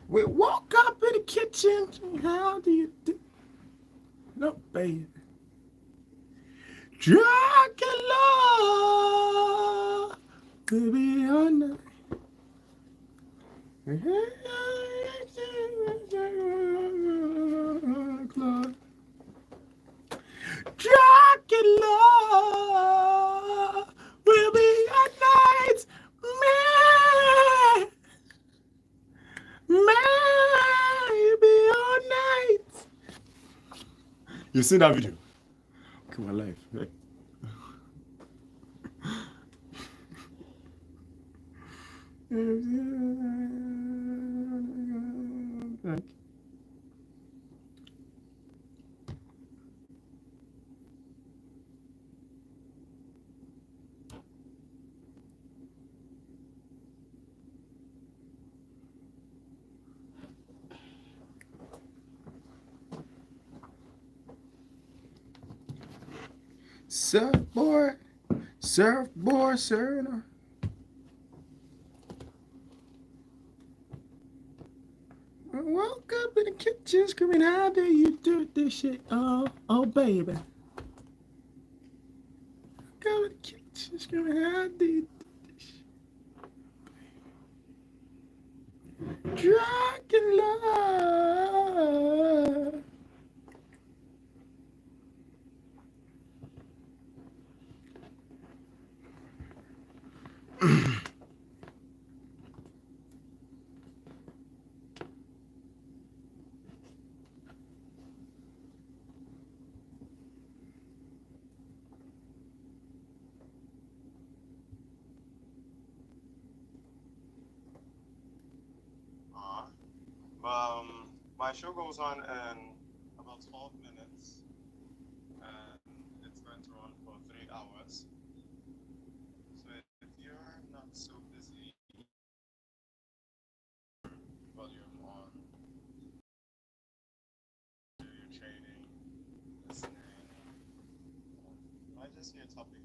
We woke up in the kitchen. How do you do? No, baby. Dracula, baby, on the Dracula will be a night man, maybe all night. You seen that video? Okay, my life. Right? Surfboard, surfboard, surfer. I woke up in the kitchen screaming, how do you do this shit? Oh, oh, baby. Go in the kitchen screaming, how do you do this shit? Dracula. My show goes on in about 12 minutes, and it's going to run for 3 hours. So if you're not so busy, volume on, do your trading, listening, I just hear topic.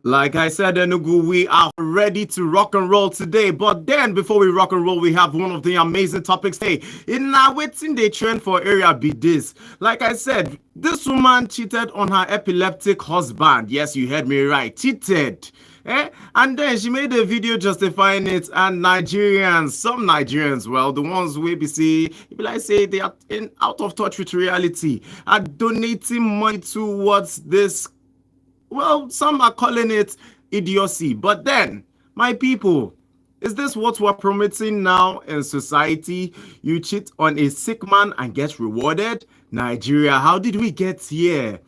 Like I said, Enugu, we are ready to rock and roll today. But then, before we rock and roll, we have one of the amazing topics today. In now, waiting the trend for area be this. Like I said, this woman cheated on her epileptic husband. Yes, you heard me right. Cheated. And then she made a video justifying it, and Nigerians, some Nigerians, well, the ones we be see, be like say they are out of touch with reality, are donating money towards this. Well, some are calling it idiocy. But then, my people, is this what we're promoting now in society? You cheat on a sick man and get rewarded? Nigeria, how did we get here?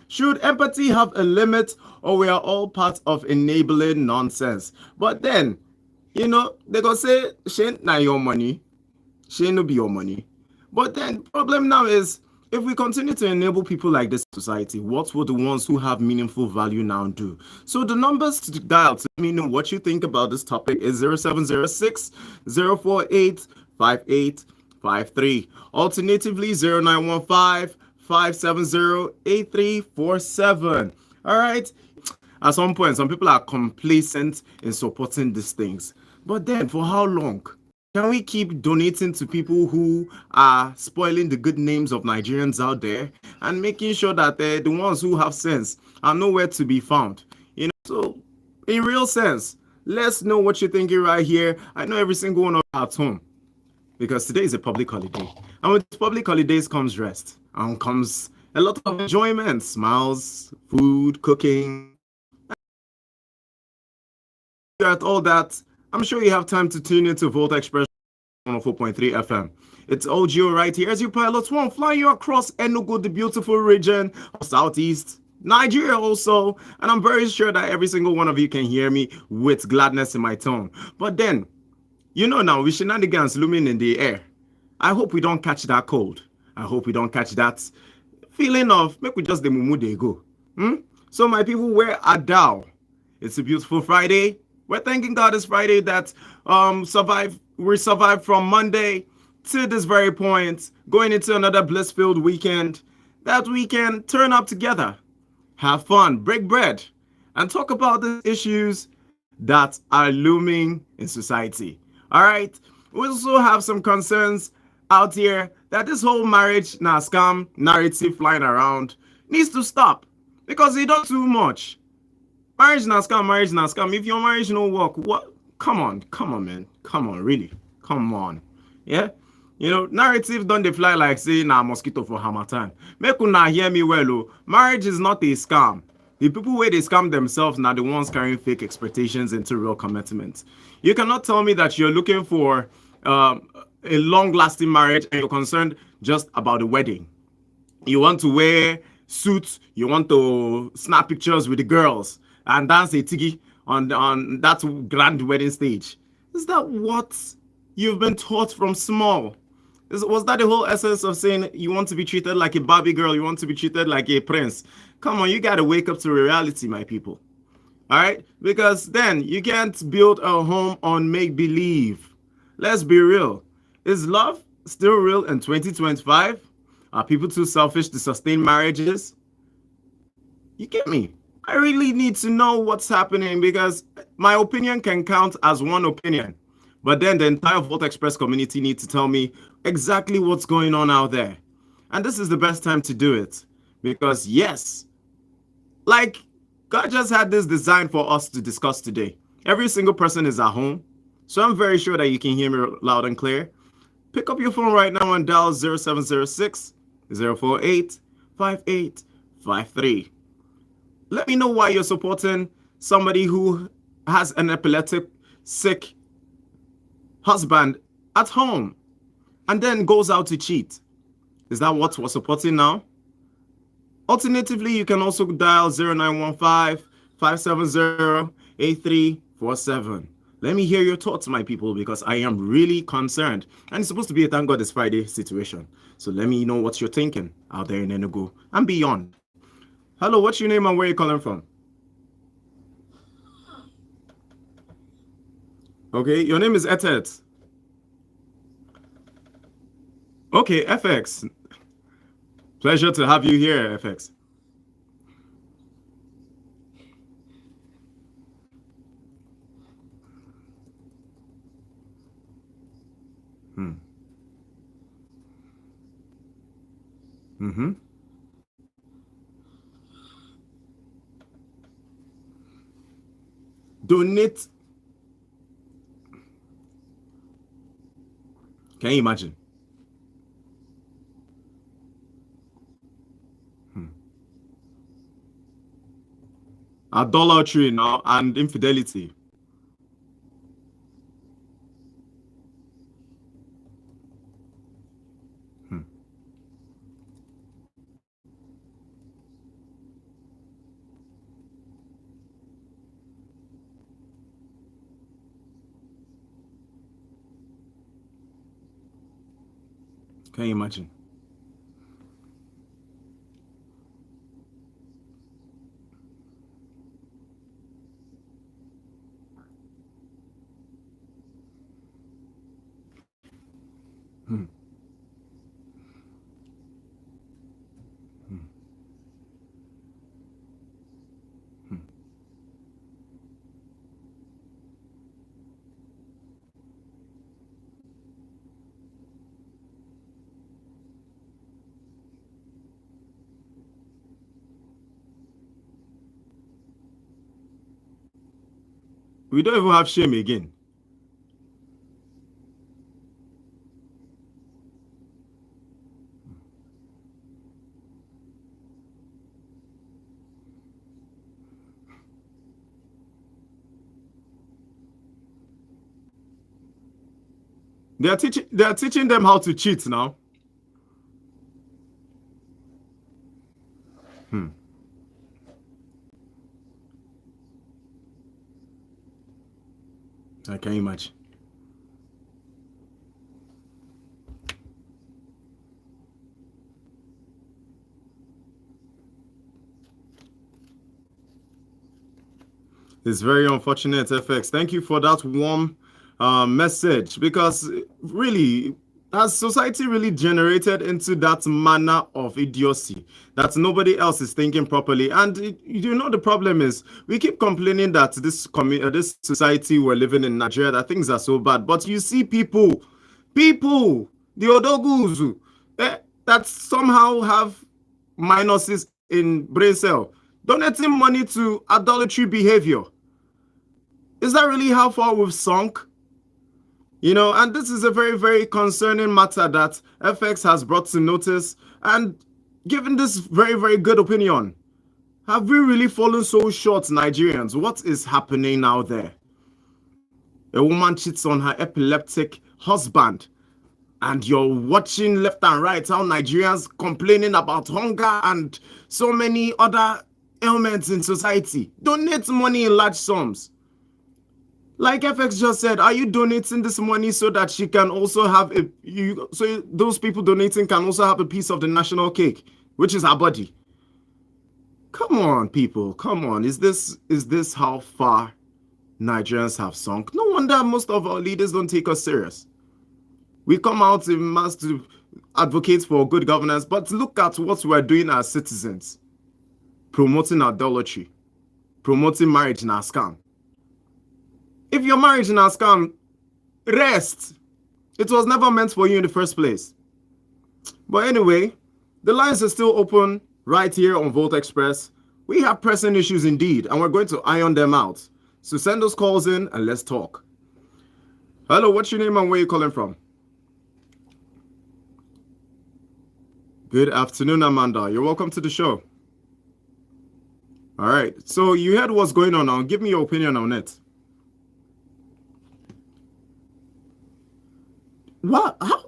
Should empathy have a limit, or we are all part of enabling nonsense? But then, they gonna say, she not your money. She no be your money. But then problem now is, if we continue to enable people like this in society, what will the ones who have meaningful value now do? So the numbers to dial to let me know what you think about this topic is 0706 048 5853. Alternatively, 0915 570 8347. All right. At some point, some people are complacent in supporting these things. But then, for how long? Can we keep donating to people who are spoiling the good names of Nigerians out there and making sure that the ones who have sense are nowhere to be found? So in real sense, let's know what you're thinking right here. I know every single one of you at home, because today is a public holiday. And with public holidays comes rest and comes a lot of enjoyment, smiles, food, cooking. At all that, I'm sure you have time to tune into Volta Express 104.3 FM. It's OGO right here as you pilot one, flying you across Enugu, the beautiful region of Southeast Nigeria also. And I'm very sure that every single one of you can hear me with gladness in my tone. But then, now, with shenanigans looming in the air, I hope we don't catch that cold. I hope we don't catch that feeling of, make we just the mumu they go. So my people, where are thou? It's a beautiful Friday. We're thanking God this Friday that we survived from Monday to this very point, going into another bliss-filled weekend, that we can turn up together, have fun, break bread, and talk about the issues that are looming in society. All right. We also have some concerns out here that this whole marriage na scam narrative flying around needs to stop, because it does too much. Marriage na scam, marriage na scam. If your marriage no work, what? Come on, man. Come on, really. Come on. Yeah? Narrative don't they fly like say na mosquito for Hamatan. Make una hear me well, oh. Marriage is not a scam. The people where they scam themselves now the ones carrying fake expectations into real commitment. You cannot tell me that you're looking for a long-lasting marriage and you're concerned just about the wedding. You want to wear suits, you want to snap pictures with the girls and dance a tigi on that grand wedding stage. Is that what you've been taught from small? Was that the whole essence of saying you want to be treated like a Barbie girl, you want to be treated like a prince? Come on, you got to wake up to reality, my people. All right? Because then you can't build a home on make-believe. Let's be real. Is love still real in 2025? Are people too selfish to sustain marriages? You get me? I really need to know what's happening, because my opinion can count as one opinion. But then the entire Volt Express community needs to tell me exactly what's going on out there. And this is the best time to do it. Because yes, like God just had this design for us to discuss today. Every single person is at home. So I'm very sure that you can hear me loud and clear. Pick up your phone right now and dial 0706 048 5853. Let me know why you're supporting somebody who has an epileptic, sick husband at home and then goes out to cheat. Is that what we're supporting now? Alternatively, you can also dial 0915 570 8347. Let me hear your thoughts, my people, because I am really concerned. And it's supposed to be a thank God it's Friday situation. So let me know what you're thinking out there in Enugu and beyond. Hello, what's your name and where are you calling from? Okay, your name is Etet. Okay, FX. Pleasure to have you here, FX. Hmm. Mm-hmm. Donate. Can you imagine? Hmm. Idolatry now and infidelity. Hmm. Can you imagine? Hmm. Hmm. Hmm. We don't even have shame again. They are teaching them how to cheat now. Hmm. I can imagine. It's very unfortunate, FX. Thank you for that warm message because really, has society really generated into that manner of idiocy that nobody else is thinking properly? And the problem is we keep complaining that this society we're living in Nigeria, that things are so bad, but you see people, the odogus, that somehow have minuses in brain cell donating money to idolatry behavior. Is that really how far we've sunk? And this is a very, very concerning matter that FX has brought to notice and given this very, very good opinion. Have we really fallen so short, Nigerians? What is happening out there? A woman cheats on her epileptic husband, and you're watching left and right how Nigerians complaining about hunger and so many other ailments in society. Donate money in large sums. Like FX just said, are you donating this money so that she can also have so those people donating can also have a piece of the national cake, which is her body? Come on, people, come on. Is this how far Nigerians have sunk? No wonder most of our leaders don't take us serious. We come out in mass to advocate for good governance, but look at what we're doing as citizens. Promoting idolatry, promoting marriage in a scam. If your marriage in a scam, rest. It was never meant for you in the first place. But anyway, the lines are still open right here on Volt Express. We have pressing issues indeed, and we're going to iron them out. So send those calls in and let's talk. Hello, what's your name and where are you calling from? Good afternoon, Amanda. You're welcome to the show. All right. So you heard what's going on now. Give me your opinion on it. What? How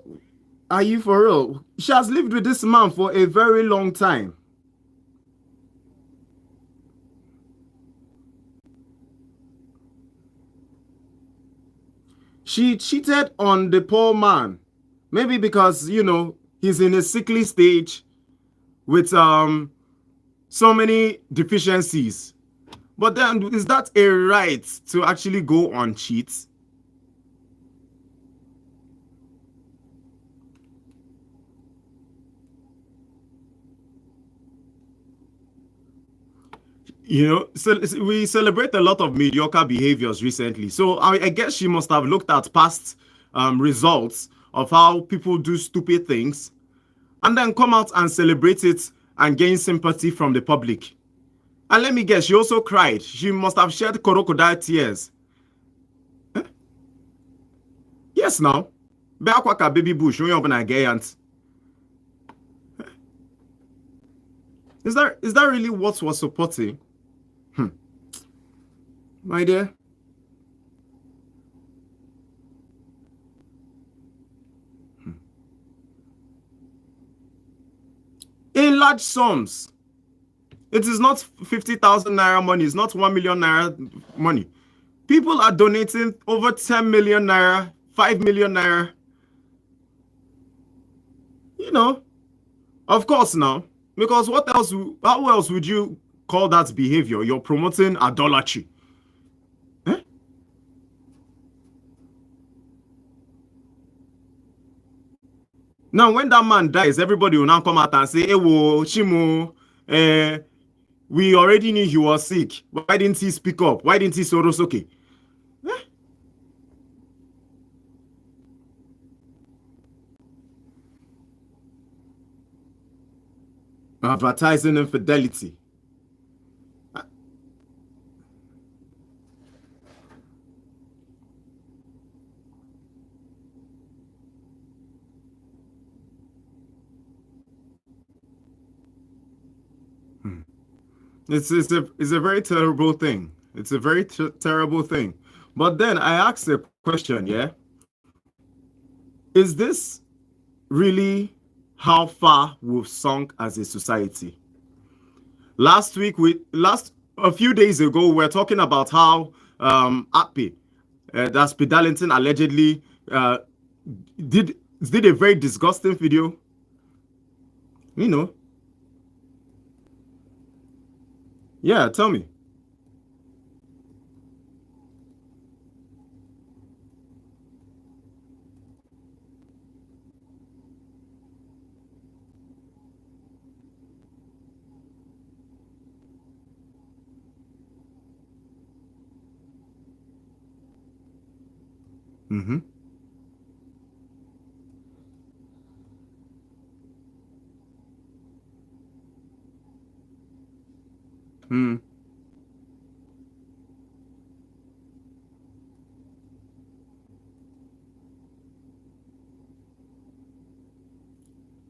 are you for real? She has lived with this man for a very long time. She cheated on the poor man. Maybe because, he's in a sickly stage with so many deficiencies. But then, is that a right to actually go on cheat? So we celebrate a lot of mediocre behaviors recently. So I guess she must have looked at past results of how people do stupid things and then come out and celebrate it and gain sympathy from the public. And let me guess, she also cried. She must have shed crocodile tears. Yes, now. Beakwaka baby bush, onye ọbụla gay aunt. Is that really what was supporting? My dear. In large sums. It is not 50,000 naira money. It's not 1 million naira money. People are donating over 10 million naira, 5 million naira. Of course now. Because how else would you call that behavior? You're promoting idolatry. Now, when that man dies, everybody will now come out and say, hey, wo, Chimu, we already knew he was sick. Why didn't he speak up? Why didn't he Sorosoke? Advertising infidelity. It's a very terrible thing. It's a very terrible thing. But then I asked a question, yeah? Is this really how far we've sunk as a society? A few days ago, we were talking about how Api, that's Darlington, allegedly did a very disgusting video. Yeah, tell me. Mm-hmm. Hmm.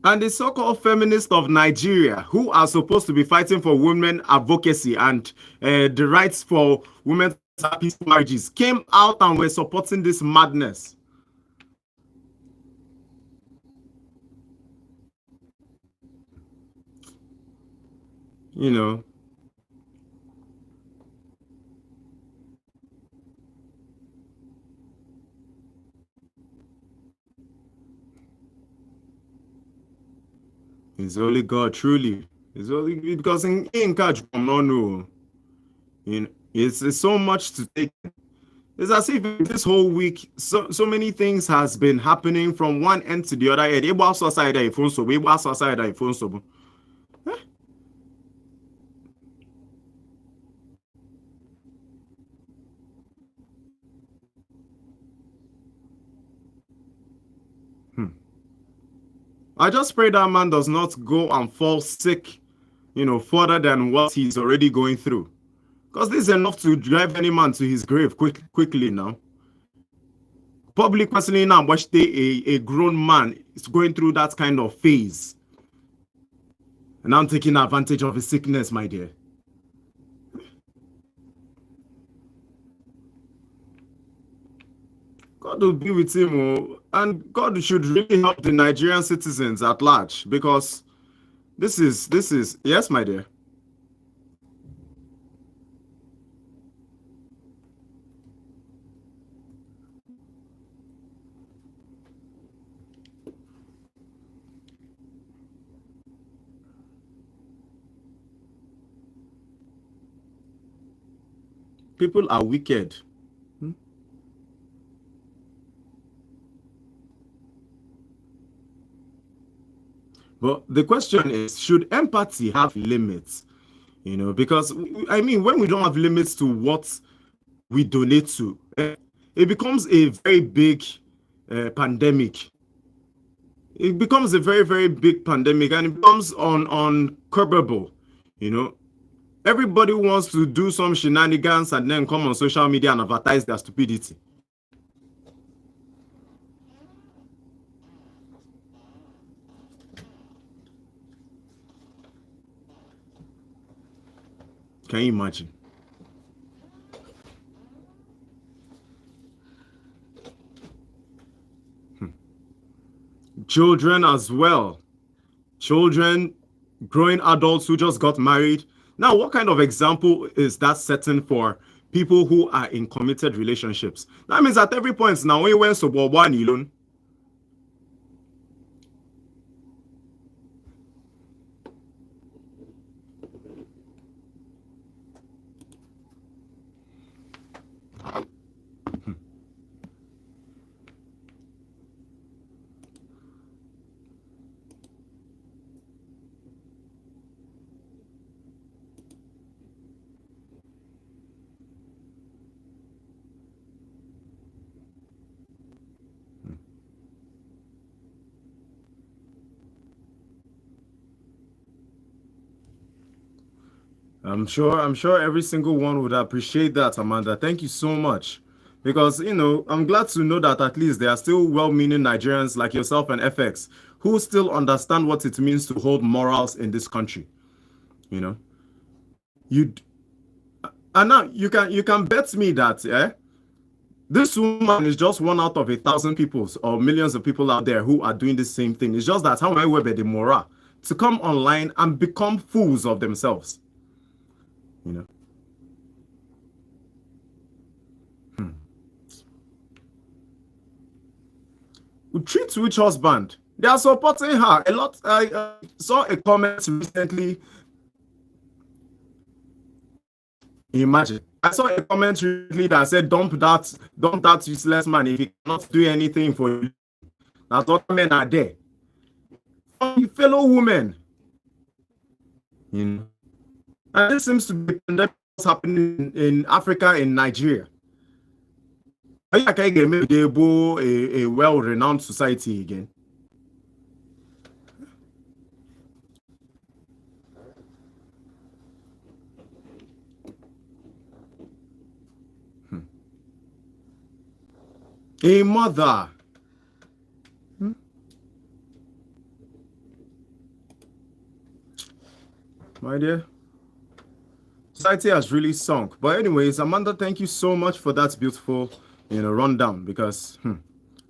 And the so-called feminists of Nigeria, who are supposed to be fighting for women advocacy and the rights for women to have peaceful marriages, came out and were supporting this madness. It's only God, truly. It's only because in catch from no no. It's so much to take. It's as if this whole week, so many things has been happening from one end to the other end. I just pray that man does not go and fall sick, further than what he's already going through. Because this is enough to drive any man to his grave quickly now. Public personally now, watch a grown man is going through that kind of phase. And I'm taking advantage of his sickness, my dear. God will be with him, and God should really help the Nigerian citizens at large, because this is yes, my dear. People are wicked. But the question is, should empathy have limits? Because I mean, when we don't have limits to what we donate to, it becomes a very big pandemic. It becomes a very, very big pandemic, and it becomes uncurbable. You know, everybody wants to do some shenanigans and then come on social media and advertise their stupidity. Can you imagine? Children as well. Children, growing adults who just got married. Now, what kind of example is that setting for people who are in committed relationships? That means at every point now, when you went to one alone. I'm sure every single one would appreciate that, Amanda. Thank you so much. Because, I'm glad to know that at least there are still well-meaning Nigerians like yourself and FX who still understand what it means to hold morals in this country. You know, you and now you can bet me that this woman is just one out of 1,000 people or millions of people out there who are doing the same thing. It's just that how I were the moral to come online and become fools of themselves. You know. Treat which husband? They are supporting her a lot. I saw a comment recently. Imagine. I saw a comment recently that said, dump that useless man if he cannot do anything for you. That's what men are there. Fellow women. And this seems to be what's happening in Africa, in Nigeria. I can get maybe a well-renowned society again. A mother. My dear, society has really sunk. But anyways, Amanda, thank you so much for that beautiful, rundown. Because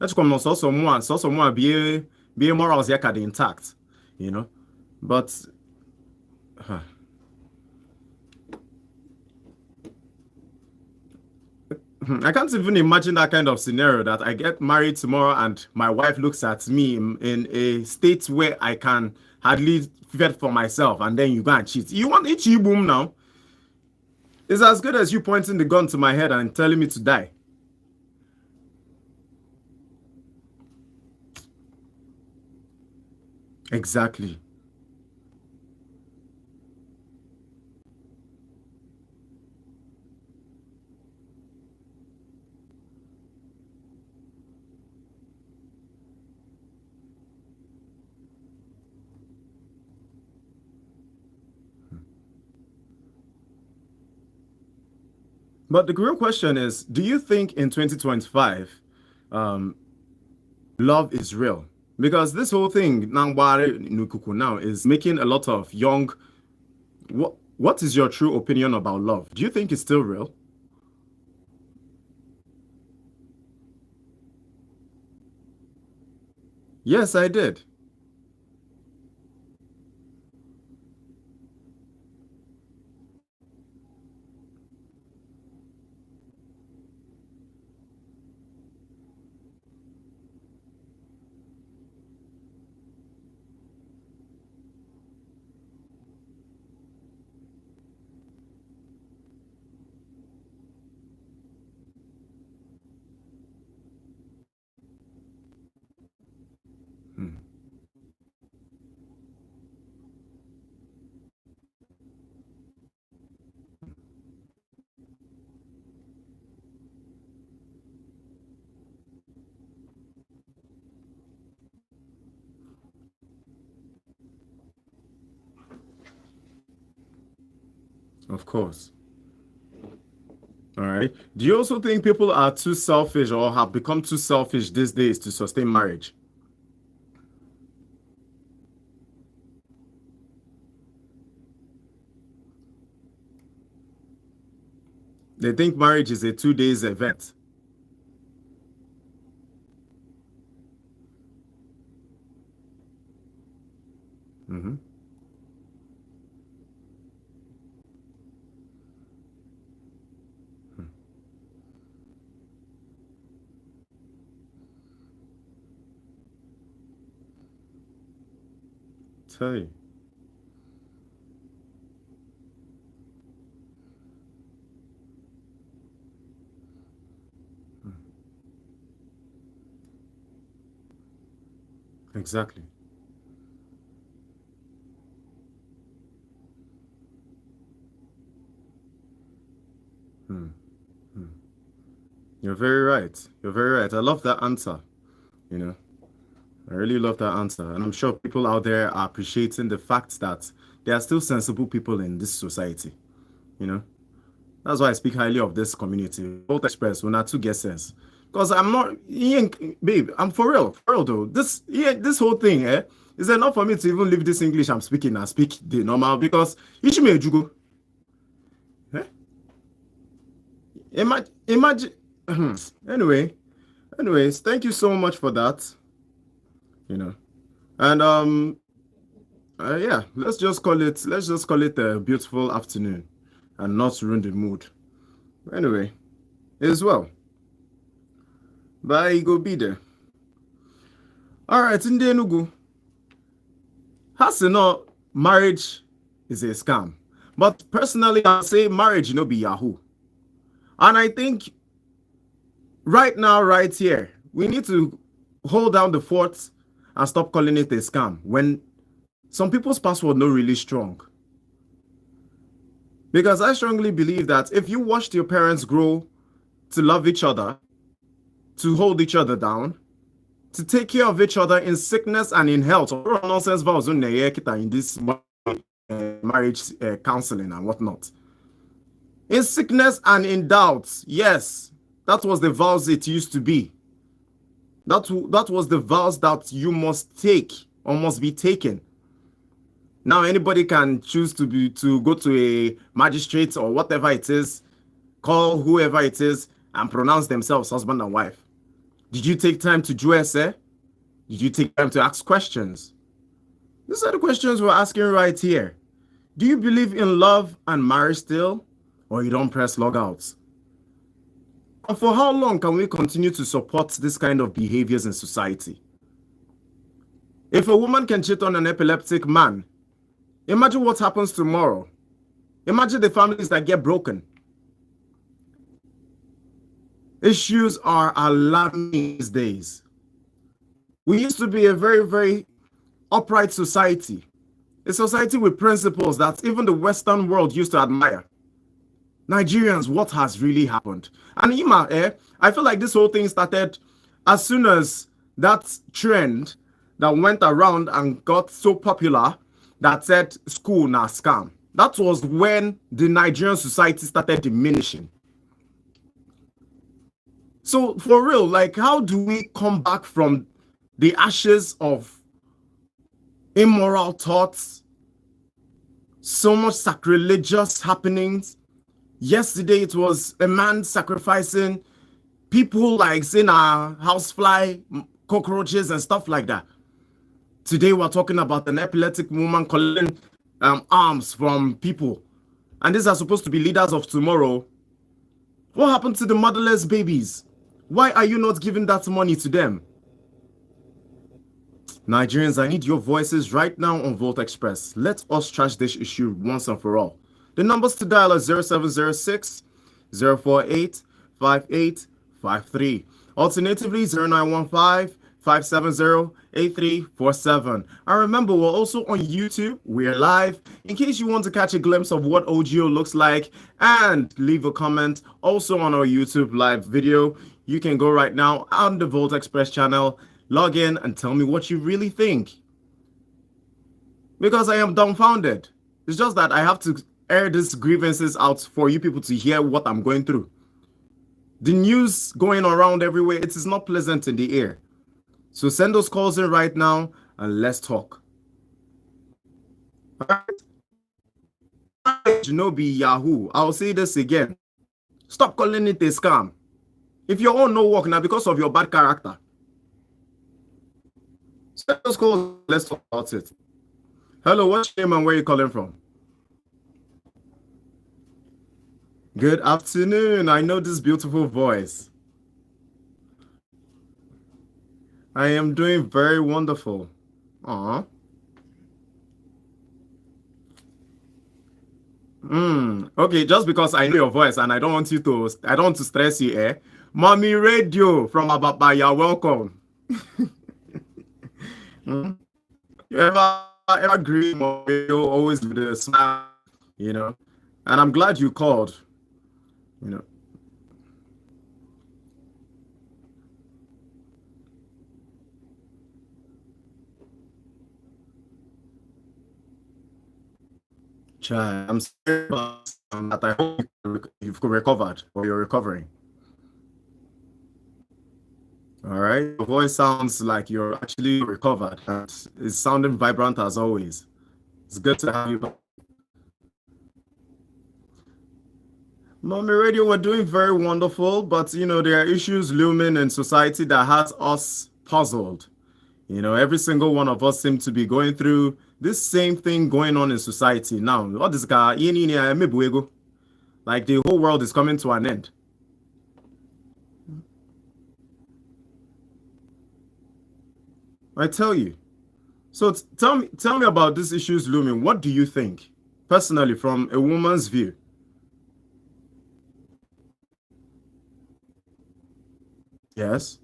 let's come on, someone be morals intact, But I can't even imagine that kind of scenario that I get married tomorrow and my wife looks at me in a state where I can hardly fend for myself, and then you go and cheat. You want itchy boom now? It's as good as you pointing the gun to my head and telling me to die. Exactly. But the real question is, do you think in 2025, love is real? Because this whole thing now is making a lot of young. What is your true opinion about love? Do you think it's still real? Yes, I did. Of course. All right. Do you also think people are too selfish or have become too selfish these days to sustain marriage? They think marriage is a 2 days event. Mm-hmm. Tell you. Exactly. Hmm. Hmm. You're very right. You're very right. I love that answer. You know, I really love that answer. And I'm sure people out there are appreciating the fact that there are still sensible people in this society. You know, that's why I speak highly of this community. Both Express, we're not two guesses. Because I'm not, babe, I'm for real though. This whole thing, is enough for me to even leave this English I'm speaking and speak the normal because Ishime Jugo. Eh? Imagine. Anyway, anyways, thank you so much for that. You know, and yeah, let's just call it a beautiful afternoon, and not ruin the mood. Anyway, as well. Bye, go be there. All right, in the Enugu, has no marriage is a scam, but personally, I say marriage, be Yahoo, and I think right now, right here, we need to hold down the fort and stop calling it a scam when some people's password not really strong. Because I strongly believe that if you watched your parents grow to love each other, to hold each other down, to take care of each other in sickness and in health, or nonsense vows in this marriage counseling and whatnot. In sickness and in doubts, yes, that was the vows it used to be. That was the vows that you must take or must be taken. Now anybody can choose to go to a magistrate or whatever it is, call whoever it is, and pronounce themselves husband and wife. Did you take time to do essay? Did you take time to ask questions? These are the questions we're asking right here. Do you believe in love and marriage still, or you don't press log out? And for how long can we continue to support this kind of behaviors in society? If a woman can cheat on an epileptic man, imagine what happens tomorrow. Imagine the families that get broken. Issues are alarming these days. We used to be a very, very upright society, a society with principles that even the Western world used to admire. Nigerians, what has really happened? And Ima, I feel like this whole thing started as soon as that trend that went around and got so popular that said school na scam. That was when the Nigerian society started diminishing. So for real, like, how do we come back from the ashes of immoral thoughts, so much sacrilegious happenings? Yesterday it was a man sacrificing people like saying housefly, cockroaches and stuff like that. Today we're talking about an epileptic woman collecting arms from people. And these are supposed to be leaders of tomorrow. What happened to the motherless babies? Why are you not giving that money to them? Nigerians, I need your voices right now on Volt Express. Let us trash this issue once and for all. The numbers to dial are 0706 048 5853. Alternatively, 0915 570 8347. And remember, we're also on YouTube. We're live. In case you want to catch a glimpse of what OGO looks like and leave a comment also on our YouTube live video, you can go right now on the Volt Express channel, log in and tell me what you really think. Because I am dumbfounded. It's just that I have to air these grievances out for you people to hear what I'm going through. The news going around everywhere, it is not pleasant in the ear. So send those calls in right now and let's talk. All right. You know, be Yahoo. I'll say this again. Stop calling it a scam. If your own no work now because of your bad character, send those calls. Let's talk about it. Hello, what's your name and where are you calling from? Good afternoon. I know this beautiful voice. I am doing very wonderful. Aww. Okay, just because I know your voice and I don't want to stress you, eh? Mommy Radio from Ababa, you're welcome. You ever agree, Mommy Radio, always with a smile, you know? And I'm glad you called, you know. Chai, I'm sorry about that. I hope you've recovered or you're recovering. All right. Your voice sounds like you're actually recovered and it's sounding vibrant as always. It's good to have you back. Mommy Radio, we're doing very wonderful, but you know, there are issues looming in society that has us puzzled. You know, every single one of us seem to be going through this same thing going on in society now. What is like the whole world is coming to an end. I tell you. So tell me about these issues looming. What do you think, personally, from a woman's view? Yes.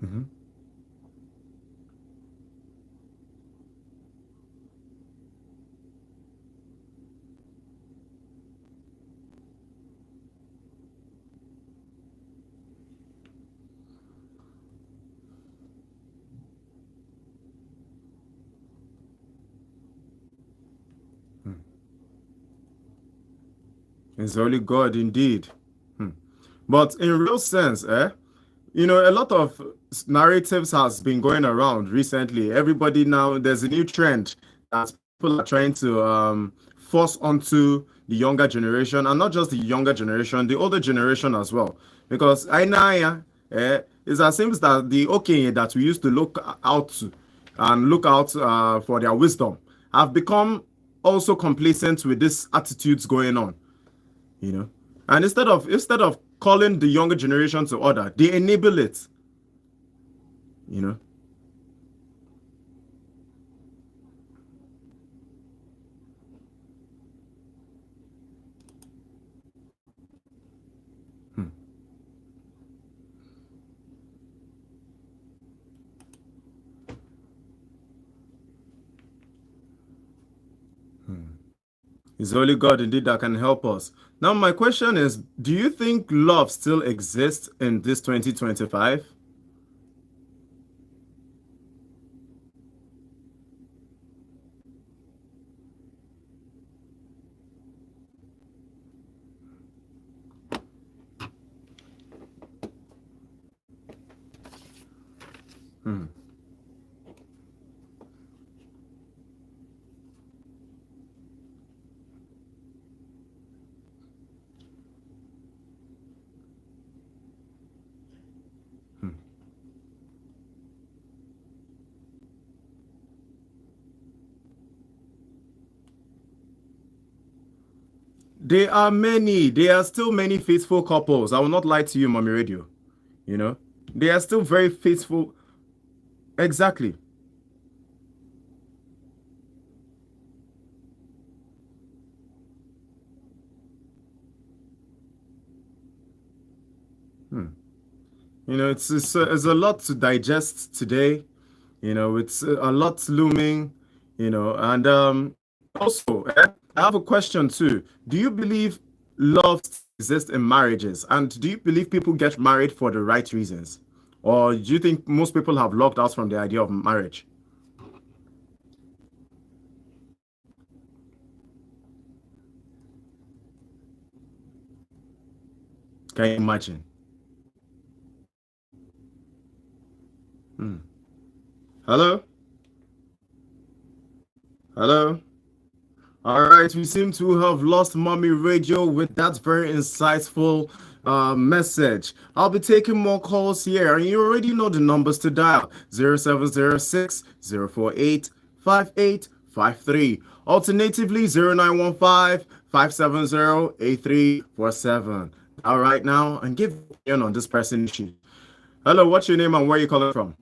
Mm-hmm. It's only God indeed. Hmm. But in real sense, you know, a lot of narratives has been going around recently. Everybody now, there's a new trend that people are trying to force onto the younger generation, and not just the younger generation, the older generation as well. Because I know, it's as seems that the okay that we used to look out to and look out for their wisdom have become also complacent with these attitudes going on, you know. And instead of calling the younger generation to order, they enable it, you know. Hmm. Hmm. It's only God indeed that can help us. Now, my question is, do you think love still exists in this 2025? Hmm. Hmm. There are many, there are still many faithful couples. I will not lie to you, Mommy Radio. You know, they are still very faithful. Exactly. Hmm. You know, it's a lot to digest today. You know, it's a lot looming. You know, and also, I have a question too. Do you believe love exists in marriages? And do you believe people get married for the right reasons? Or do you think most people have locked out from the idea of marriage? Can you imagine? Hmm. Hello? Hello? All right, we seem to have lost Mommy Radio with that very insightful message. I'll be taking more calls here, and you already know the numbers to dial: 0706 048 5853. Alternatively, 0915 570 8347. All right, now, and give in on this pressing issue. Hello, what's your name and where are you calling from?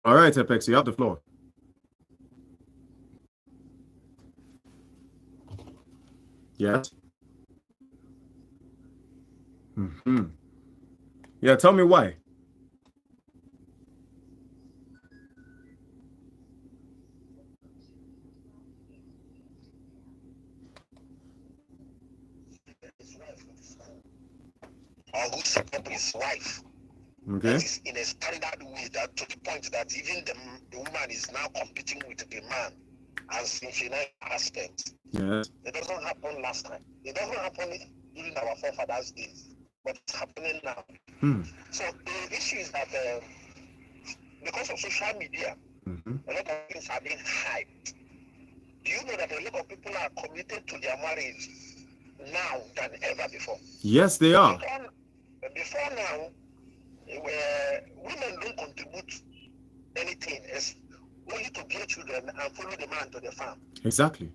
All right, Apex, you have the floor. Yes. Hmm. Yeah, tell me why. Or who support his wife. Okay. That is in a standard way, that to the point that even the woman is now competing with the man as in financial aspects. Yes. It doesn't happen last time. It doesn't happen during our forefathers' days, but it's happening now. So the issue is that because of social media, a lot of things are being hyped. Do you know that a lot of people are committed to their marriage now than ever before? Yes, they are. Before now, women don't contribute anything. It's only to get children and follow the man to the farm. Exactly.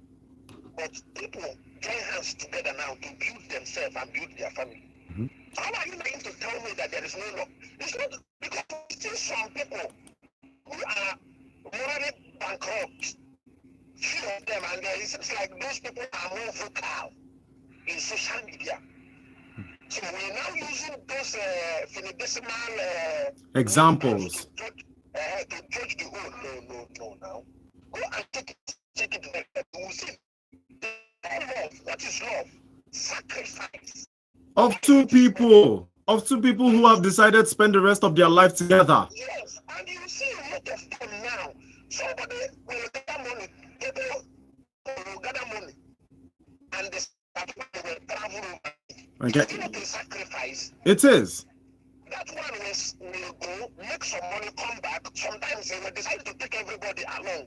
But people join hands together now to build themselves and build their family. So how are you going to tell me that there is no law? It's not because we see some people who are morally bankrupt. Few of them, and it seems like those people are more vocal in social media. So we're now using those finitesimal examples to judge the whole. No, now. Go and take it back. You will see. Love. What is love? Sacrifice. Of two people who have decided to spend the rest of their life together. Yes, and you see a lot of them now. Somebody will gather money. People will gather money, and they will travel over. Okay. It's not a sacrifice. It is. That one will go, make some money, come back. Sometimes they will decide to take everybody along.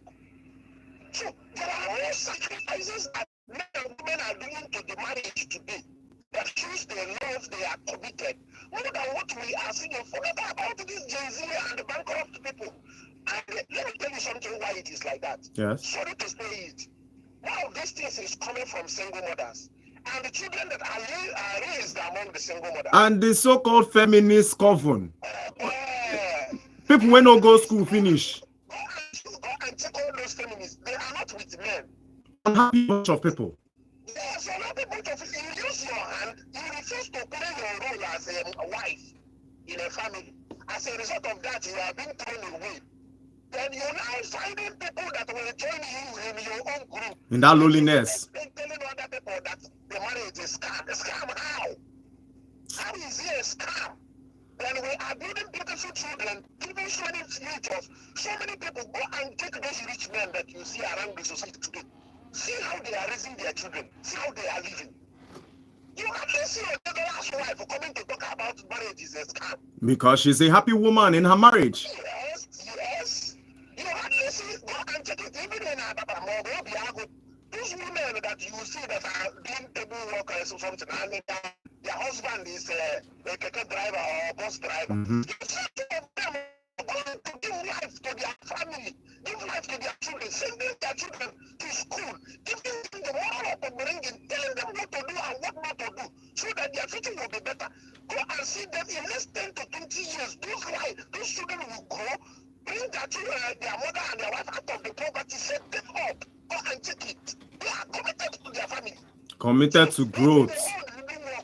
So there are more sacrifices that men and women are doing to the marriage today that shows their love, they are committed. More than what we are seeing. Forget about this Gen Z and the bankrupt people. And let me tell you something why it is like that. Yes. Sorry to say it. One of these things is coming from single mothers. And the children that are raised among the single mothers. And the so-called feminist coven. People when no go school finish. Go and check all those feminists. They are not with men. Unhappy bunch of people. Yes, unhappy bunch of people. You use your hand. You refuse to play your role as a wife in a family. As a result of that, you are being thrown away. Then you're now finding people that will join you in your own group. In that loneliness. Then telling other people that the marriage is scam. A scam how? How is it a scam? When we are building beautiful children, giving so many futures, so many people go and take those rich men that you see around the society today. See how they are raising their children. See how they are living. You hardly see a last wife coming to talk about marriage is a scam. Because she's a happy woman in her marriage. Yes. You hardly see, go and check it, even in Ababa, those women that you see that are doing table work or something, and their husband is a keke driver or bus driver. You see two of them are going to give life to their family, give life to their children, sending their children to school, giving them the moral of the bringing, telling them what to do and what not to do, so that their future will be better. Go and see them in less 10 to 20 years. Those children will grow, bring their children, their mother and their wife out of the poverty, set them up. Go and check it. They are committed to their family. Committed to growth.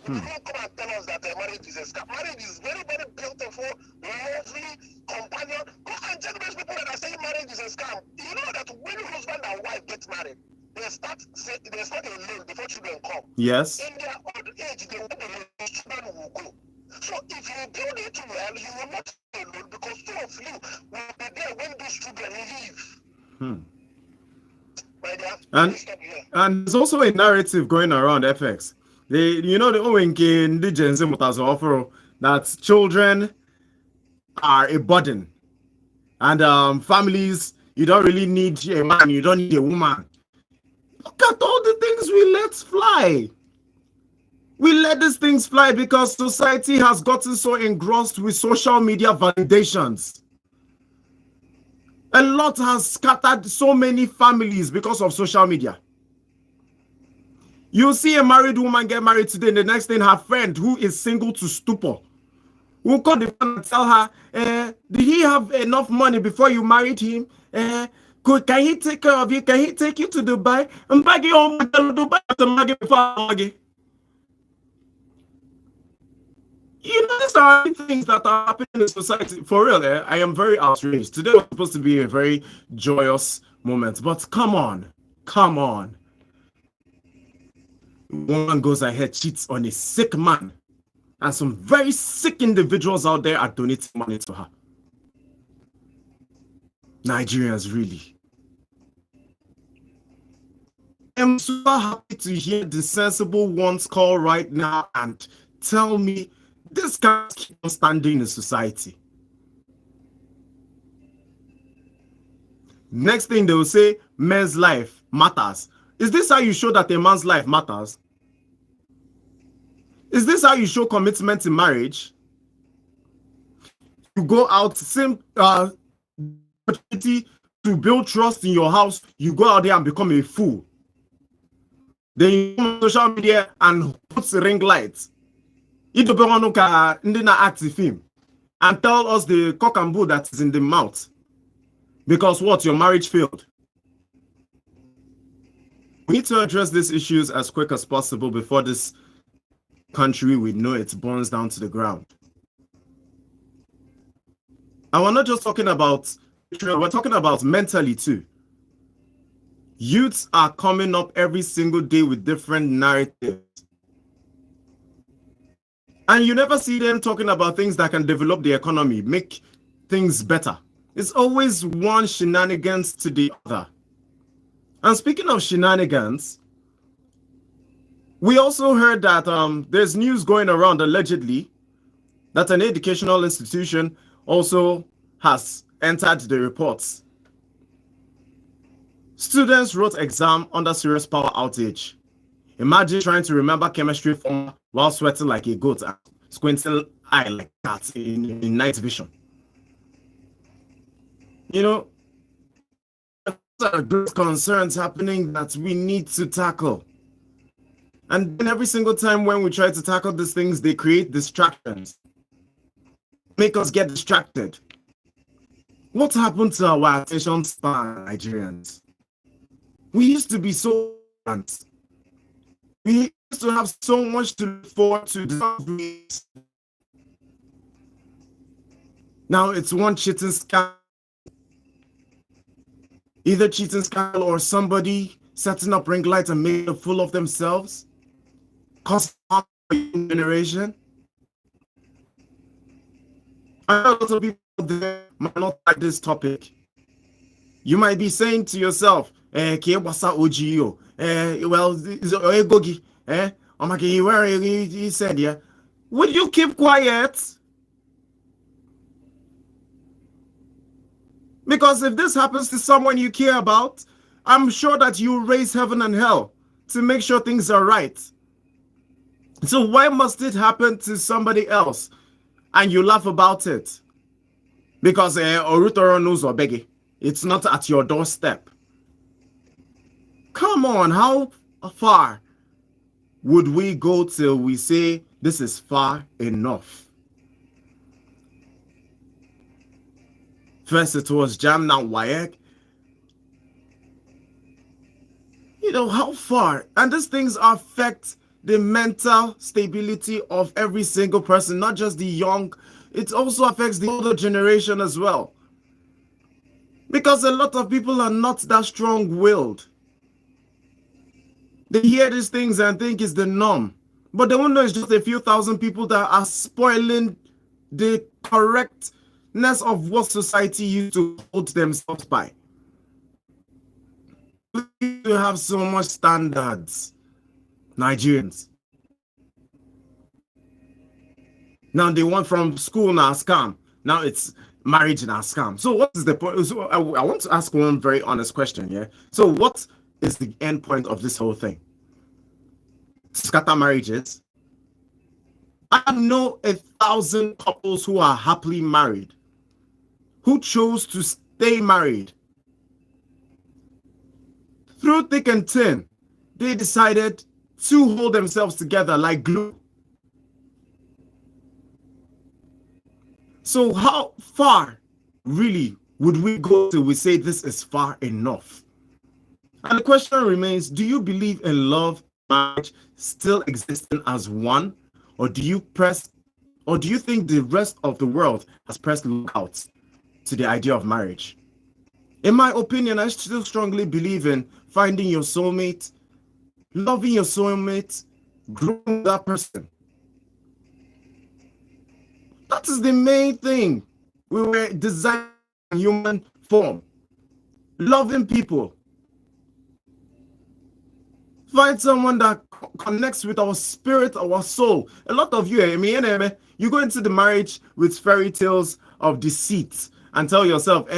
Don't come and tell us that marriage is a scam. Marriage is very, very beautiful, lovely, scam. You know that when husband and wife get married, they start a loan before children come. Yes. In their old age, they want the loan, children will go. So if you build it well, you will not pay loan because two of you will be there when those children leave. My dear, and there's also a narrative going around FX. The Owenke indigenous offer that children are a burden, and families, you don't really need a man, you don't need a woman. Look at all the things we let fly. We let these things fly because society has gotten so engrossed with social media validations. A lot has scattered so many families because of social media. You see a married woman get married today, and the next thing her friend who is single to stupor will call the friend and tell her, did he have enough money before you married him? Can he take care of you? Can he take you to Dubai? And bag you home to Dubai after before. You know, these are things that are happening in society. For real, I am very outraged. Today was supposed to be a very joyous moment, but come on. Woman goes ahead, cheats on a sick man, and some very sick individuals out there are donating money to her. Nigerians, really. I'm super happy to hear the sensible ones call right now and tell me this can't keep on standing in society. Next thing they will say, men's life matters. Is this how you show that a man's life matters? Is this how you show commitment in marriage? You go out, same opportunity to build trust in your house, you go out there and become a fool. Then you go on social media and put ring lights. You don't active film and tell us the cock and bull that is in the mouth. Because what? Your marriage failed. We need to address these issues as quick as possible before this country, we know it, burns down to the ground. And we're not just talking about, we're talking about mentally too. Youths are coming up every single day with different narratives. And you never see them talking about things that can develop the economy, make things better. It's always one shenanigans to the other. And speaking of shenanigans, we also heard that there's news going around allegedly that an educational institution also has entered the reports. Students wrote exam under serious power outage. Imagine trying to remember chemistry formula while sweating like a goat and squinting eye like that in night vision. You know, there are great concerns happening that we need to tackle. And then every single time when we try to tackle these things, they create distractions, make us get distracted. What happened to our attention span, Nigerians? We used to be so advanced. We used to have so much to look forward to. Now it's one cheating scandal, either cheating scandal or somebody setting up ring lights and making a fool of themselves, causing harm to the generation. I know a lot of people there might not like this topic. You might be saying to yourself, wasa OGO, well, Gogi, where he said, yeah. Would you keep quiet? Because if this happens to someone you care about, I'm sure that you raise heaven and hell to make sure things are right. So why must it happen to somebody else and you laugh about it? Because Orutoro knows or beggy. It's not at your doorstep. Come on, how far would we go till we say this is far enough? First it was Jam, now WAEC. You know, how far? And these things affect the mental stability of every single person, not just the young. It also affects the older generation as well. Because a lot of people are not that strong-willed. They hear these things and think it's the norm. But they won't know it's just a few thousand people that are spoiling the correctness of what society used to hold themselves by. We have so much standards, Nigerians. Now they want from school now scam. Now it's marriage now scam. So what is the point? So I want to ask one very honest question. Yeah. So what is the end point of this whole thing? Scatter marriages. I know 1,000 couples who are happily married, who chose to stay married. Through thick and thin, they decided to hold themselves together like glue. So how far really would we go till we say this is far enough? And the question remains, do you believe in love marriage still existing as one? Or do you think the rest of the world has pressed lookout to the idea of marriage? In my opinion, I still strongly believe in finding your soulmate, loving your soulmate, growing with that person. That is the main thing. We were designed in human form. Loving people. Find someone that connects with our spirit, our soul. A lot of you, you go into the marriage with fairy tales of deceit and tell yourself,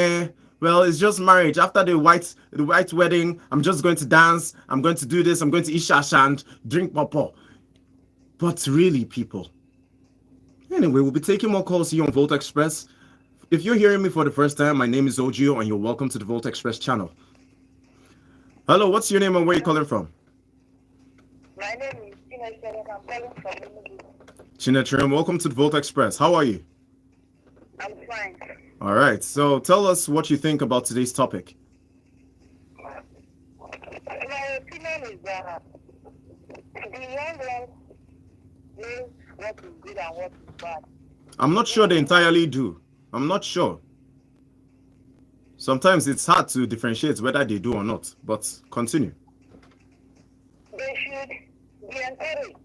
well, it's just marriage. After the white wedding, I'm just going to dance. I'm going to do this. I'm going to eat shasha and drink pawpaw. But really, people. Anyway, we'll be taking more calls here on Volt Express. If you're hearing me for the first time, my name is Ogio, and you're welcome to the Volt Express channel. Hello, what's your name and where are you calling from? My name is Chinachere. I'm calling from Enugu. Chinachere, welcome to the Volt Express. How are you? I'm fine. All right, so tell us what you think about today's topic. My opinion is that the young ones know what is good and what is bad. I'm not sure they entirely do. I'm not sure. Sometimes it's hard to differentiate whether they do or not, but continue. They should be encouraged.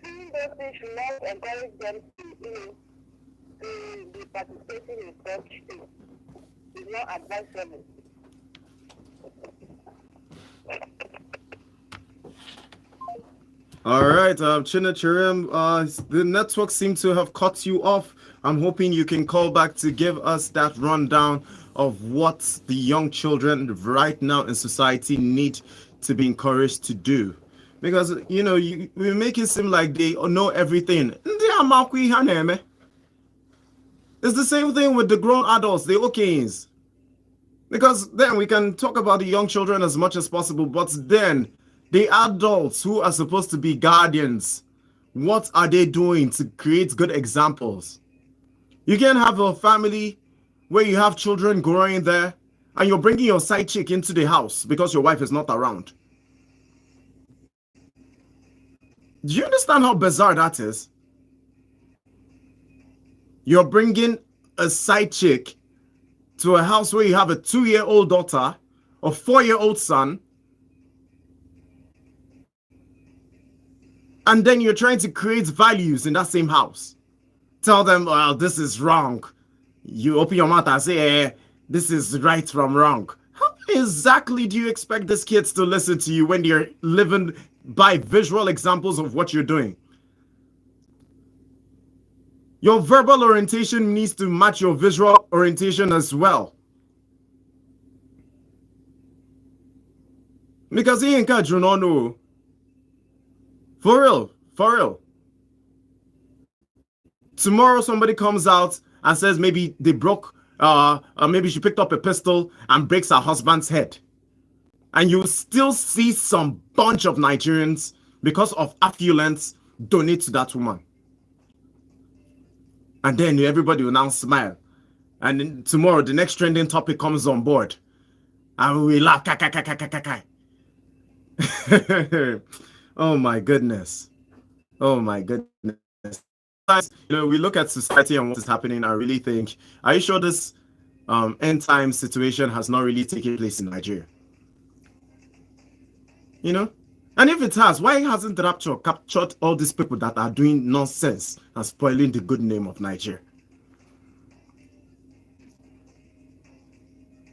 Seeing those things should not encourage them to be participating in such things. It's not advisable. All right, Chinachere, the network seems to have cut you off. I'm hoping you can call back to give us that rundown of what the young children right now in society need to be encouraged to do. Because, we make it seem like they know everything. It's the same thing with the grown adults, the Okays. Because then we can talk about the young children as much as possible, but then the adults who are supposed to be guardians, what are they doing to create good examples? You can't have a family where you have children growing there and you're bringing your side chick into the house because your wife is not around. Do you understand how bizarre that is? You're bringing a side chick to a house where you have a 2-year-old daughter, a 4-year-old son, and then you're trying to create values in that same house. Tell them, well, this is wrong. You open your mouth and say, this is right from wrong. How exactly do you expect these kids to listen to you when you're living by visual examples of what you're doing? Your verbal orientation needs to match your visual orientation as well. Because he ain't catch you no know. For real. Tomorrow somebody comes out and says maybe they broke, maybe she picked up a pistol and breaks her husband's head. And you still see some bunch of Nigerians, because of affluence, donate to that woman. And then everybody will now smile. And then tomorrow the next trending topic comes on board. And we laugh. Oh my goodness. We look at society and what is happening. I really think, are you sure this end time situation has not really taken place in Nigeria. You know? And if it has, why hasn't the rapture captured all these people that are doing nonsense and spoiling the good name of Nigeria?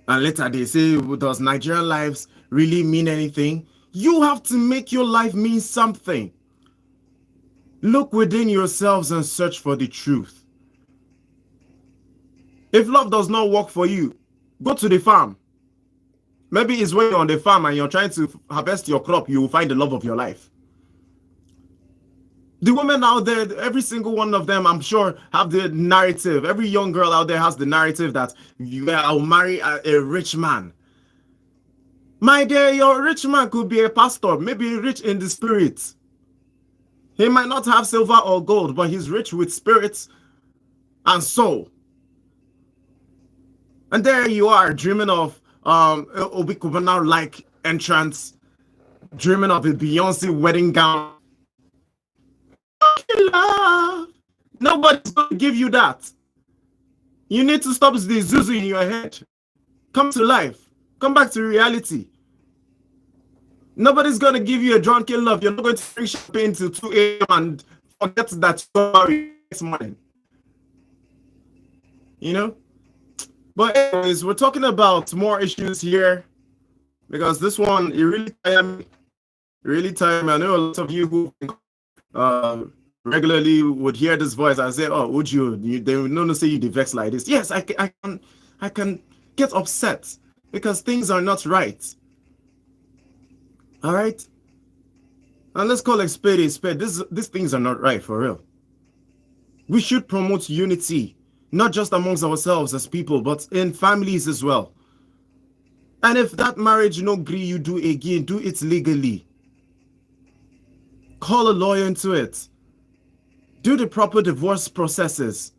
And later they say, does Nigerian lives really mean anything? You have to make your life mean something. Look within yourselves and search for the truth. If love does not work for you, go to the farm. Maybe it's when you're on the farm and you're trying to harvest your crop, you will find the love of your life. The women out there, every single one of them, I'm sure, have the narrative. Every young girl out there has the narrative that I'll marry a rich man. My dear, your rich man could be a pastor, maybe rich in the spirit. He might not have silver or gold, but he's rich with spirits and soul. And there you are, dreaming of Obi Kubana-like entrance, dreaming of a Beyonce wedding gown. Love. Nobody's going to give you that. You need to stop the zuzu in your head. Come to life. Come back to reality. Nobody's going to give you a drunken love. You're not going to drink champagne till 2 a.m. and forget that you're married next morning. You know? But anyways, we're talking about more issues here because this one, it really tired me. Really tired me. I know a lot of you who regularly would hear this voice and say, "Oh, would you?" They would not say you vex like this. Yes, I can get upset because things are not right. All right, and let's call a spade a spade. These things are not right for real. We should promote unity, not just amongst ourselves as people, but in families as well. And if that marriage no agree you do again, do it legally. Call a lawyer into it. Do the proper divorce processes.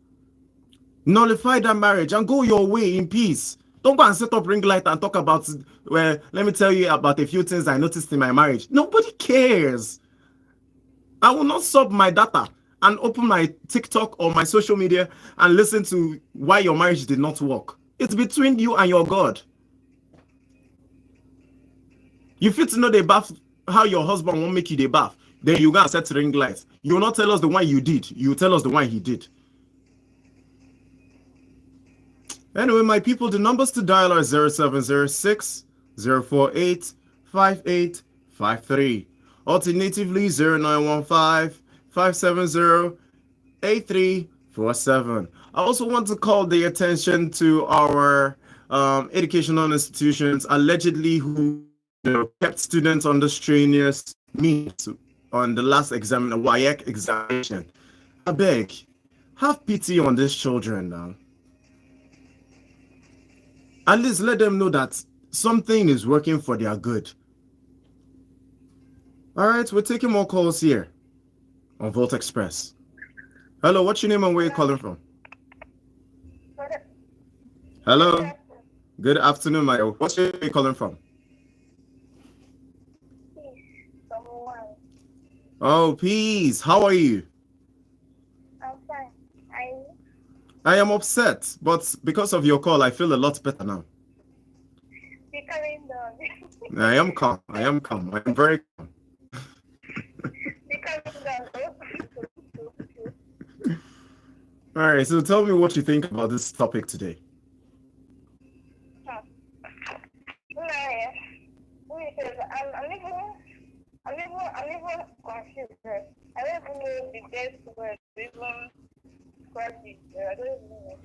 Nullify that marriage and go your way in peace. Don't go and set up ring light and talk about, well, let me tell you about a few things I noticed in my marriage. Nobody cares. I will not sub my data and open my TikTok or my social media and listen to why your marriage did not work. It's between you and your God. You fit to know the bath, how your husband won't make you the bath. Then you go and set ring lights. You will not tell us the one you did. You will tell us the one he did. Anyway, my people, the numbers to dial are 0706 048 5853. Alternatively, 0915 570 8347. I also want to call the attention to our educational institutions allegedly who kept students on the strenuous means on the last exam, the WAEC examination. I beg, have pity on these children now. At least let them know that something is working for their good. All right, we're taking more calls here on Volt Express. Hello, what's your name and where you calling from? Hello. Good afternoon, my. What's your name calling from? Oh, peace. How are you? I'm fine. I am upset, but because of your call, I feel a lot better now. Becoming done. I am calm. I am calm. I am very calm. Becoming done. All right, so tell me what you think about this topic today. I'm even confused. I don't even know the best word to even describe it. I don't even know.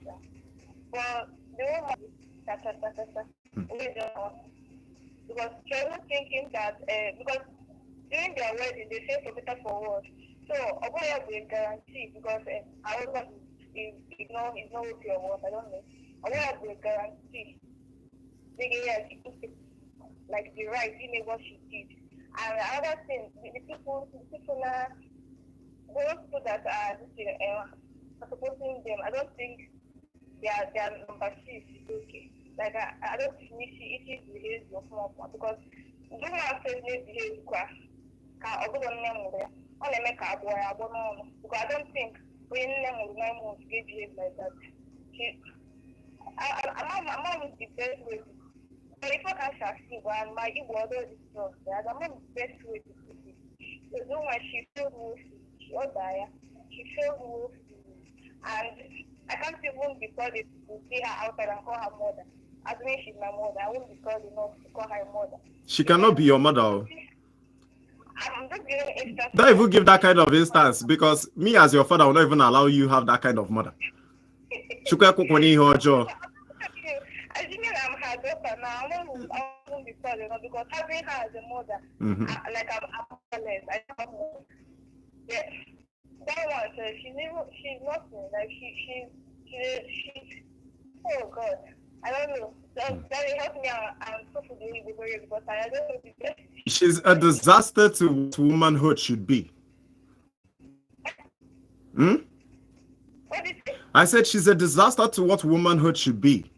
But the woman, we don't know. Because she was thinking that, because during their wedding, they say for better for worse. So, I want to have a guarantee because I was not, it's not okay or what, I don't know. I want to have a guarantee. They get like the right, you know what she did. And another thing, the people now, those people that are supporting them, I don't think their number 6 is okay. Like I don't think it is behaves your form because do not say behave because I don't think when them will behave like that. I'm the best way. But if I can see and my Igbo although this stuff, I'm not the best way to put it. The woman she failed woefully, she died. She failed woefully, and I can't even be called it to see her outside and call her mother. As when she's my mother, I won't be called enough to call her mother. She cannot be your mother. I'm just giving instance. Don't even give that kind of instance, because me as your father will not even allow you have that kind of mother. Assuming I'm her daughter now, I won't be called enough because having her as a mother, like I'm powerless. I don't know. Yes. That one, she's nothing. Like she's oh God. I don't know. That will help me and so for the because I don't know. She's a disaster to what womanhood should be. What is it? I said she's a disaster to what womanhood should be.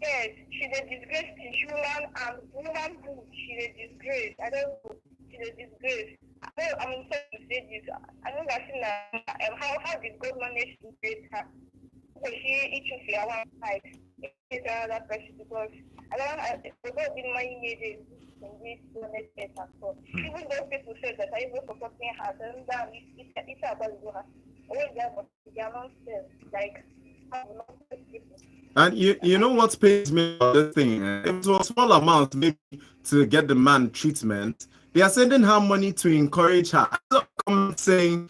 Yes, she's a disgrace to human and womanhood. She's a disgrace. I don't know. She's a disgrace. I'm sorry to say this. I don't know how did God manage to create her? Because she each of you one side. It's another person because I don't know. God didn't mind made it in this planet at all. Even those people said that I even supporting her, then that it's about to her. Always there, but they are not safe. Like how nonsense people. And you know what pains me about this thing? It was a small amount maybe to get the man treatment. They are sending her money to encourage her. I'm saying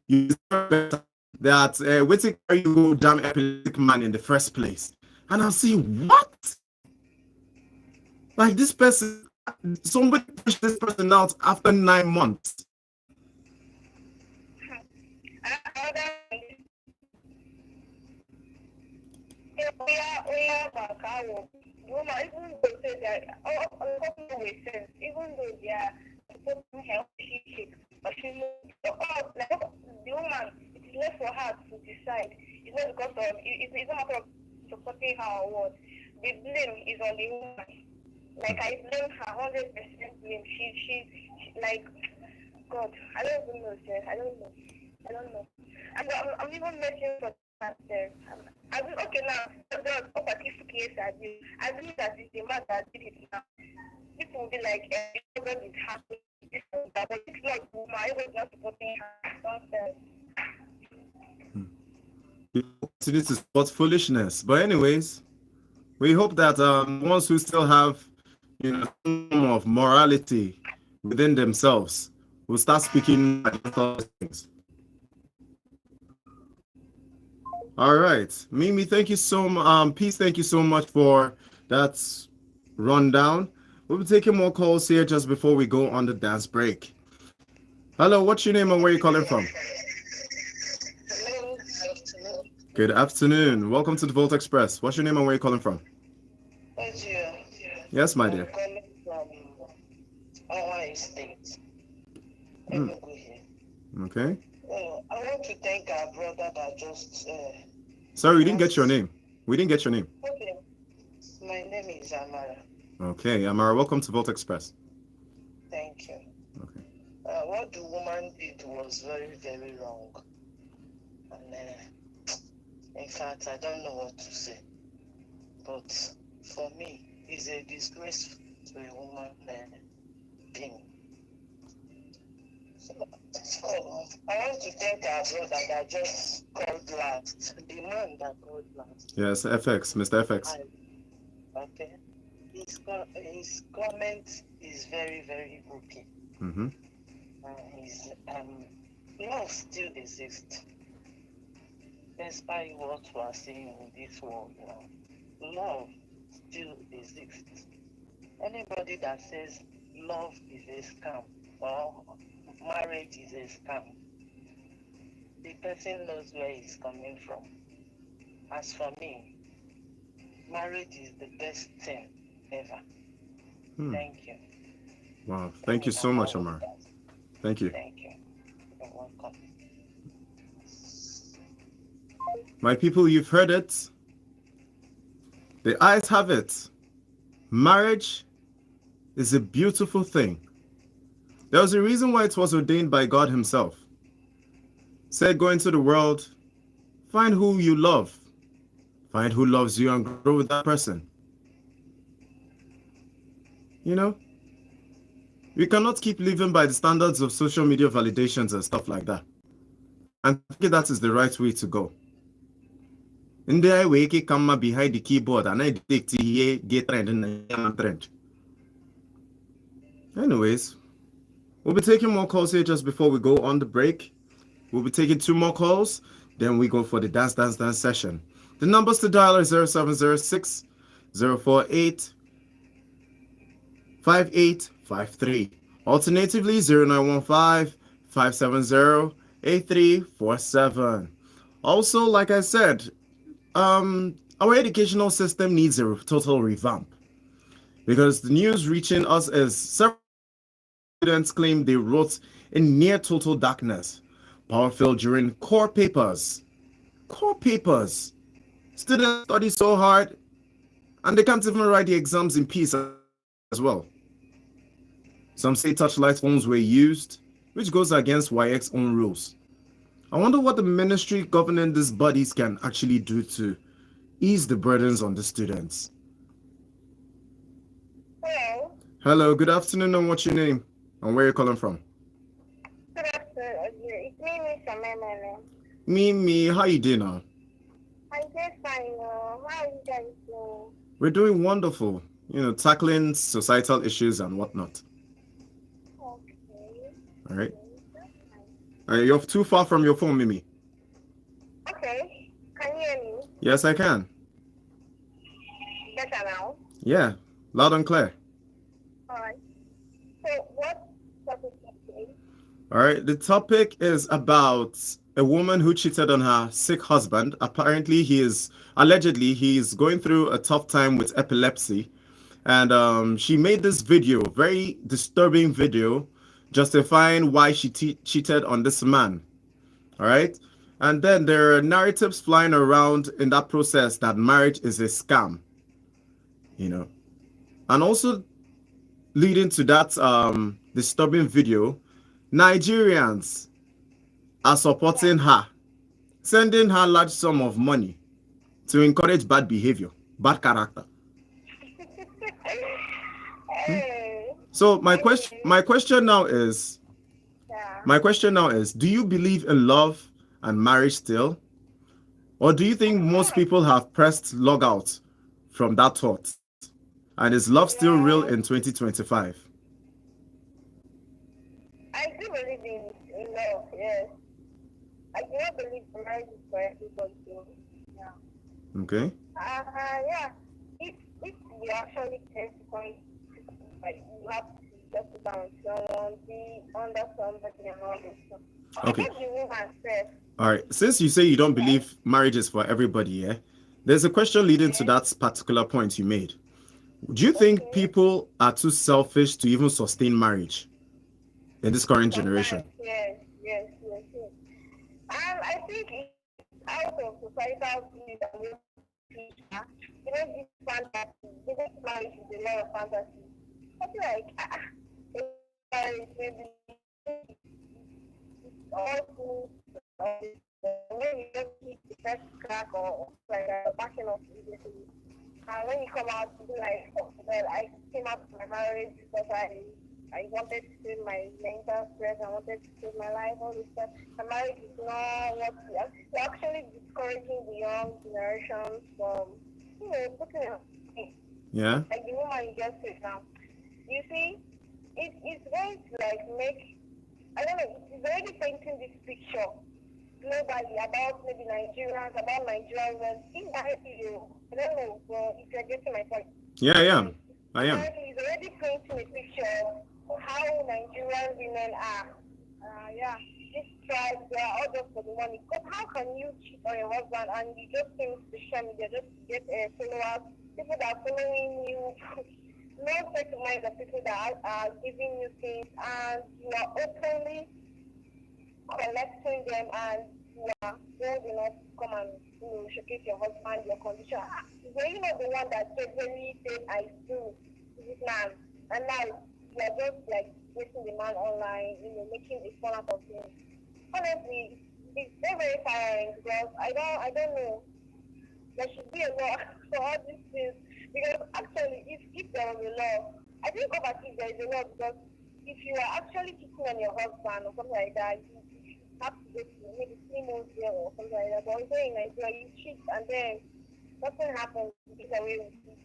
you deserve that waiting for you go damn epileptic man in the first place. And I'm saying, what? Like this person, somebody pushed this person out after 9 months. We are back. Woman, even though they say that, even though they are supporting her, but she like the woman, it is left for her to decide. It's not because of it's not a matter of supporting her or what. The blame is on the woman. Like I blame her 100% blame. She like God. I don't even know, sir. I don't know. I'm even making for myself. I mean, okay now. There's a particular case I believe that it's the man that did it now. People will be like, everyone is happy. But it's not woman. Everyone's not supporting her. Nonsense. This is what foolishness. But anyways, we hope that ones who still have some of morality within themselves will start speaking about things. All right, Mimi, thank you so much. Peace, thank you so much for that rundown. We'll be taking more calls here just before we go on the dance break. Hello, what's your name and where are you calling from? Hello, good afternoon. Good afternoon. Welcome to the Volt Express. What's your name and where are you calling from? Yes, my dear. I'm calling from our state. Okay. I want to thank our brother that just. Sorry, we didn't get your name. Okay. My name is Amara. Okay, Amara, welcome to Volt Express. Thank you. Okay. What the woman did was very, very wrong. And in fact, I don't know what to say. But for me, it's a disgrace to a woman being. So, I want to thank our brother that just called last. The man that called last. Yes, FX, Mr. FX. Okay. His comment is very, very okay. His love still exists. Despite what we are seeing in this world now, love still exists. Anybody that says love is a scam or marriage is a scam, the person knows where he's coming from. As for me, marriage is the best thing ever. Thank you. Wow, thank you so much, Amar. Thank you. Thank you. You're welcome. My people, you've heard it. The eyes have it. Marriage is a beautiful thing. There was a reason why it was ordained by God himself. Said, go into the world, find who you love, Find who loves you and grow with that person. You know, we cannot keep living by the standards of social media validations and stuff like that. And thinking that is the right way to go. In the way, come behind the keyboard and I detect here get trend and trend. Anyways, we'll be taking more calls here just before we go on the break. We'll be taking 2 more calls, then we go for the dance session. The numbers to dial are 0706 048 5853. Alternatively, 0915 570 8347. Also, like I said, our educational system needs a total revamp because the news reaching us is several students claim they wrote in near total darkness, power failed during core papers. Core papers. Students study so hard and they can't even write the exams in peace as well. Some say touchlight phones were used, which goes against YX's own rules. I wonder what the ministry governing these bodies can actually do to ease the burdens on the students. Hello. Hello, good afternoon, and what's your name? And where are you calling from? Good afternoon. It's me, Miss Amemele. Me, how you doing now? I'm just fine. How are you guys doing? We're doing wonderful. Tackling societal issues and whatnot. Okay. All right. You're too far from your phone, Mimi. Okay. Can you hear me? Yes, I can. Better now? Yeah, loud and clear. Alright. So, what topic today? All right, the topic is about a woman who cheated on her sick husband. Apparently, allegedly he's going through a tough time with epilepsy. And she made this video, very disturbing video, justifying why she cheated on this man. All right. And then there are narratives flying around in that process that marriage is a scam, and also leading to that disturbing video, Nigerians are supporting her, sending her large sum of money to encourage bad behavior, bad character. Hey. So my question now is, do you believe in love and marriage still? Or do you think most people have pressed log out from that thought? And is love still real in 2025? I do believe in love, yes. I do not believe marriage is for everybody. Yeah. Okay. Yeah. If you actually tend to find, like, you have to settle down with someone, be under somebody and all this stuff. Okay. The woman said. All right. Since you say you don't believe marriage is for everybody, yeah, there's a question leading to that particular point you made. Do you think people are too selfish to even sustain marriage in this current generation? Yes. And I think it's out of societal views and future. This fantasy, this marriage is a lot of fantasy. I feel like marriage maybe also when you just keep the first crack or like the backing of immediately. And when you come out, you be like, oh, well, I came out of my marriage because I wanted to save my mental stress, I wanted to save my life, all this stuff. The marriage is not what you're actually discouraging the young generations from, putting it. Yeah. Like the woman you just said now. You see, it's going to like make, I don't know, it's already painting this picture globally about maybe Nigerians, about Nigerians. Indirectly, I don't know, but if you're getting my point. Yeah, I am. He's already painting a picture of how Nigerian women are. This tribe, they are all just for the money. Because how can you cheat on your husband and you just think social media just to get followers, people that are following you, no set of mind the people that are giving you things, and you are openly collecting them, and you are bold enough to come and showcase your husband, your condition. Were you not the one that genuinely said I do to this man, and now you are just like wasting the man online, making a fun out of him? Honestly, it's very, very tiring because I don't know. there should be a law for all these things. Because actually, if there was a law, I think overseas there is a law because if you are actually cheating on your husband or something like that, you have to go to maybe 3 months jail or something like that. But here in Nigeria, you cheat and then nothing happens, you get away with it.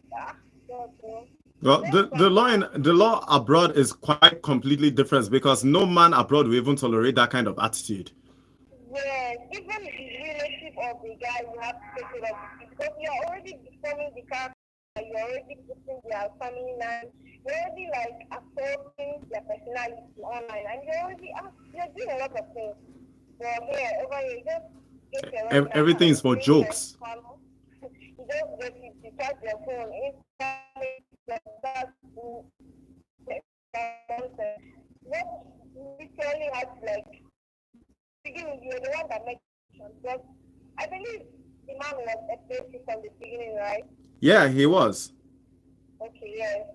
God, no. Well, Let's the talk law about the law abroad is quite completely different because no man abroad will even tolerate that kind of attitude. yes, even if it's relative of the guy, you have to take it up because you're already deforming the character, you're already putting their family name, you're already like assaulting their personality online, and you're doing a lot of things. But here, over here, you just get your own Everything is for bring your jokes. phone, you just get it, you charge your phone, instantly, that's what literally has like beginning, you're the one that makes decisions. But I believe the man was abusive from the beginning, right? Yeah, he was. Okay, yes.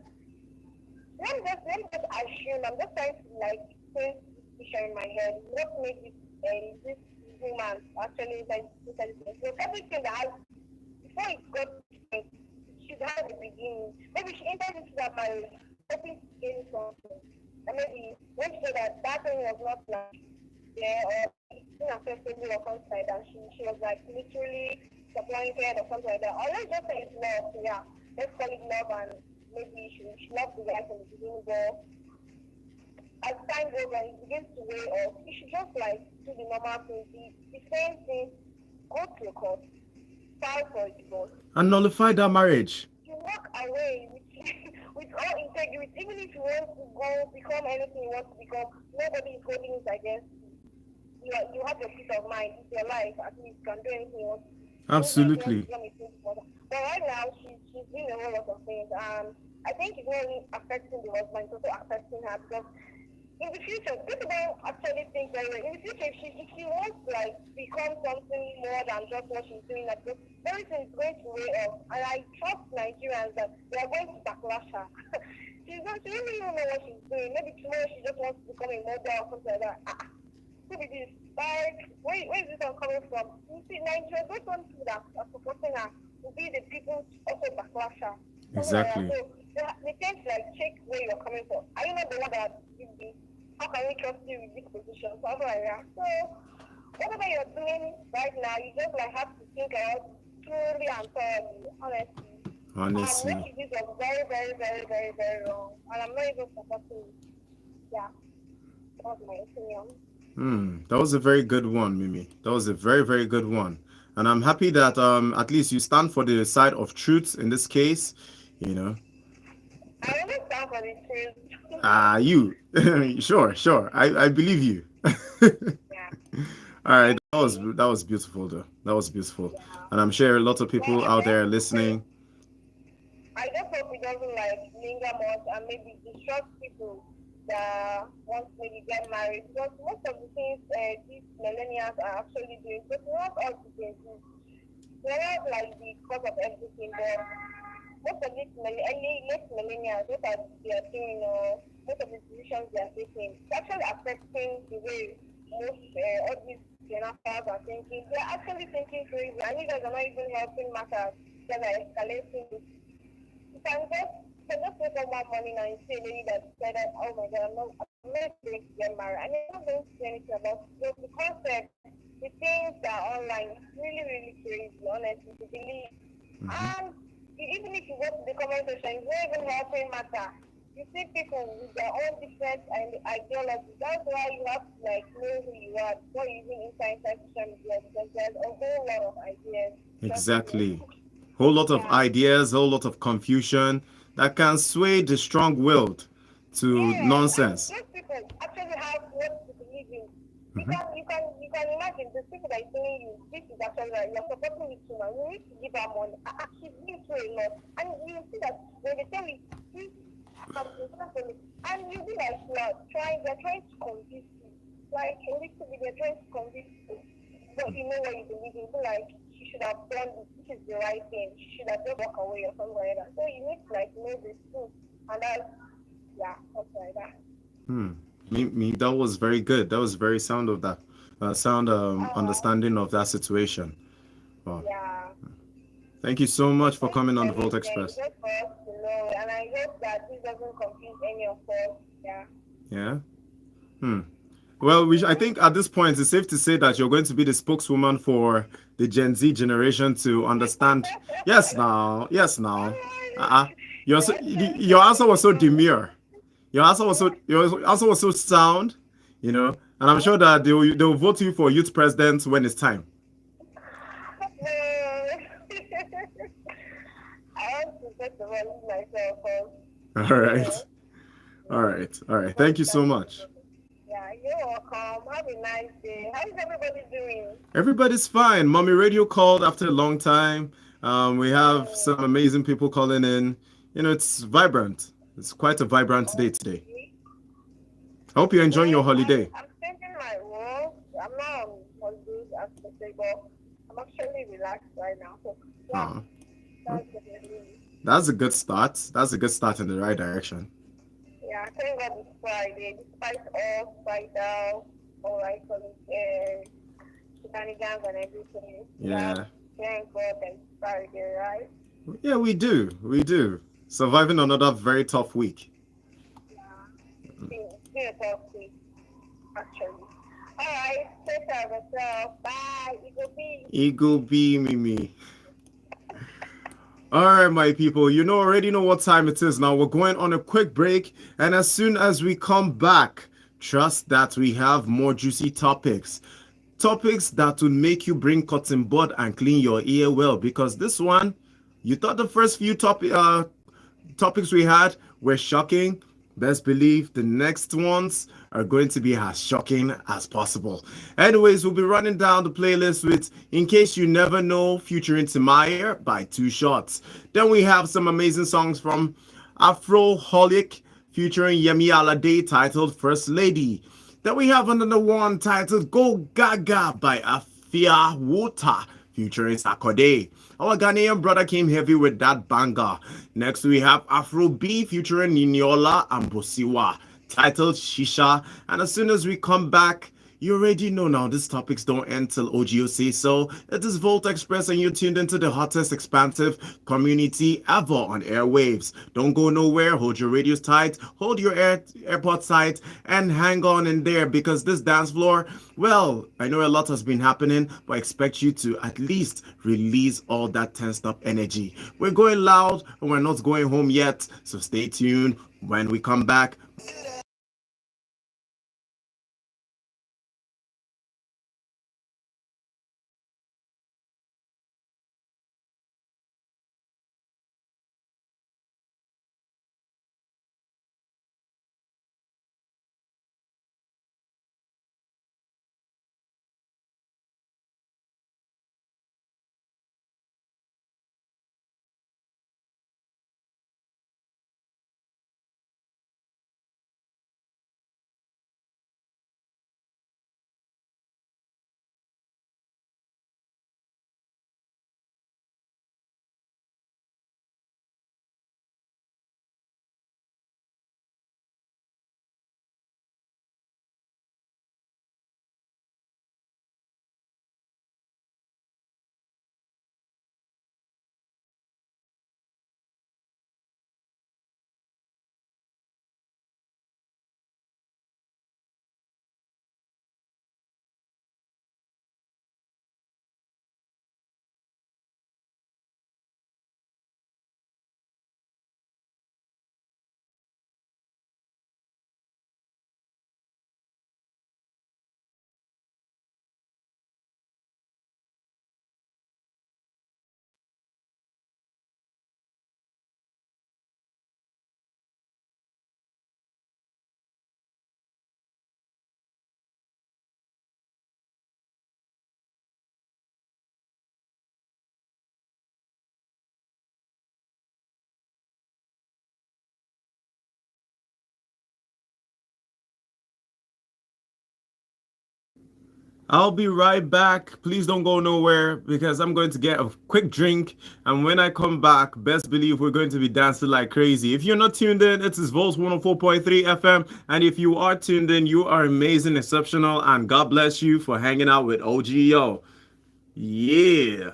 Let me just assume. I'm just trying to like paint this picture in my head. What made this woman actually inside this? So everything that has before it got to this point, she's had a beginning. Maybe she entered into that marriage hoping to gain something. And maybe when she saw that thing was not like there or inaccessible or something like that. She was like literally disappointed or something like that. Or let's just say it's love, yeah. Let's call it love and maybe she loved the guy from the beginning, but as time goes on, it begins to weigh off. You should just like do the normal thing, the same thing, go to a court, file for a divorce. And nullify that marriage. You walk away with with all integrity, even if you want to go become anything you want to become, nobody is holding it against you. You have your peace of mind. It's your life. At least you can do anything you want. Absolutely. But right now, she's doing a whole lot of things. I think it's not only affecting the husband, it's also affecting her because in the future, people don't actually think very well. In the future, if she wants to like become something more than just what she's doing, like this, everything is going to weigh off. And I trust Nigerians that they are going to backlash her. She doesn't even know what she's doing. Maybe tomorrow she just wants to become a model or something like that. Who is this? Like, where is this all coming from? You see, Nigeria, those one people that are supporting her will be the people also backlash her. Exactly. So they tend to like check where you're coming from. Are you not the one that did this? How can we trust you with this position? Something like that. So whatever you're doing right now, you just like have to think about truly and thoroughly, honestly. Honestly. What you did was very, very, very, very, very wrong. And I'm not even supporting it. Yeah. That was my opinion. That was a very good one, Mimi. That was a very, very good one. And I'm happy that at least you stand for the side of truth in this case, you know. I understand for the truth. You. Sure. I believe you. Yeah. All right, that was beautiful though. That was beautiful. Yeah. And I'm sure a lot of people Well, out there listening. I just hope it doesn't like linger much and maybe distract people that want to maybe get married. Because most of the things these millennials are actually doing, but not all the things. They're not like the cause of everything, but most of these late millennials, what are they are doing, or most of the decisions they are taking, it's actually affecting the way most all these generations are thinking. They're actually thinking crazy, and you guys are not even helping matters. They're like escalating it. You can just take all that money now and see a lady that said that, oh my god, I'm not going to get married. And you're not going to say anything about it. So the concept, the things that are online, is really, really crazy, honestly, to believe. And even if you go to the comment section, it's not even helping matter. You see people with their own different ideologies. That's why you have to like know who you are before you even inside social media because there's a whole lot of ideas. Exactly. Whole lot of Yeah. ideas, whole lot of confusion that can sway the strong-willed to Yes, and nonsense. those people actually have what to believe in. You can imagine the people that are telling you this is actually right. You're supporting this woman. You need to give her money. She's been through a lot, and you see that when they tell you this something, and you be like, they're trying to convince you. Like a little bit, they're trying to convince you. But you know what you believe in. But like she should have done this. This is the right thing. She should have just walked away or something like that. So you need to like know this truth, and that's yeah, something like that. That was very good. That was very sound of that. Sound Uh, understanding of that situation. Wow. yeah. Thank you so much for Thank you coming on for the Volt listening. Express. Just for us to know, and I hope that this doesn't confuse any of us. Yeah. Yeah. Hmm. Well, I Yeah. think at this point it's safe to say that you're going to be the spokeswoman for the Gen Z generation to understand. Yes, now. Yes, now. Uh-uh. Your answer was so demure. Your answer was so sound, you know. And I'm sure that they will vote you for youth president when it's time. No. I want to first of all leave myself first. All You right. know, All right. All right. before Thank we you so start much. anything. Yeah, you're welcome. Have a nice day. How is everybody doing? Everybody's fine. Mommy Radio called after a long time. We have some amazing people calling in. It's vibrant. It's quite a vibrant day today. Okay. I hope you're enjoying your Well, holiday. I'm spending my work. I'm not on holidays as per se, but I'm actually relaxed right now. So yeah, Oh, that's definitely that's a good start. That's a good start in the right direction. yeah. Thank God it's Friday, despite all spider or I call it shenanigans and everything. Yeah, Yeah. thank God that it's Friday, right? Yeah, we do. We do. Surviving another very tough week. Yeah, it's been a tough week actually. All right, take care of yourself. Bye. It will be. Eagle B Mimi. All right, my people, already know what time it is now. We're going on a quick break, and as soon as we come back, trust that we have more juicy topics. Topics that will make you bring cotton bud and clean your ear well, because this one, you thought the first few topics we had were shocking. Best believe the next ones are going to be as shocking as possible. Anyways, we'll be running down the playlist with In Case You Never Know featuring Timaya by Two Shots. Then we have some amazing songs from Afroholic featuring Yemi Alade titled First Lady. Then we have another one titled Go Gaga by Afia Wota featuring Sakode. Our Ghanaian brother came heavy with that banger. Next we have Afro B featuring Niniola and Bosiwa titled Shisha. And as soon as we come back, you already know now these topics don't end till OGO say so. It is Volt Express and you're tuned into the hottest expansive community ever on airwaves. Don't go nowhere, hold your radios tight, hold your AirPods tight, and hang on in there because this dance floor, well, I know a lot has been happening, but I expect you to at least release all that tensed up energy. We're going loud and we're not going home yet, so stay tuned. When we come back, I'll be right back. Please don't go nowhere because I'm going to get a quick drink. And when I come back, best believe we're going to be dancing like crazy. If you're not tuned in, it is Volts 104.3 FM. And if you are tuned in, you are amazing, exceptional, and God bless you for hanging out with OGO. Yeah.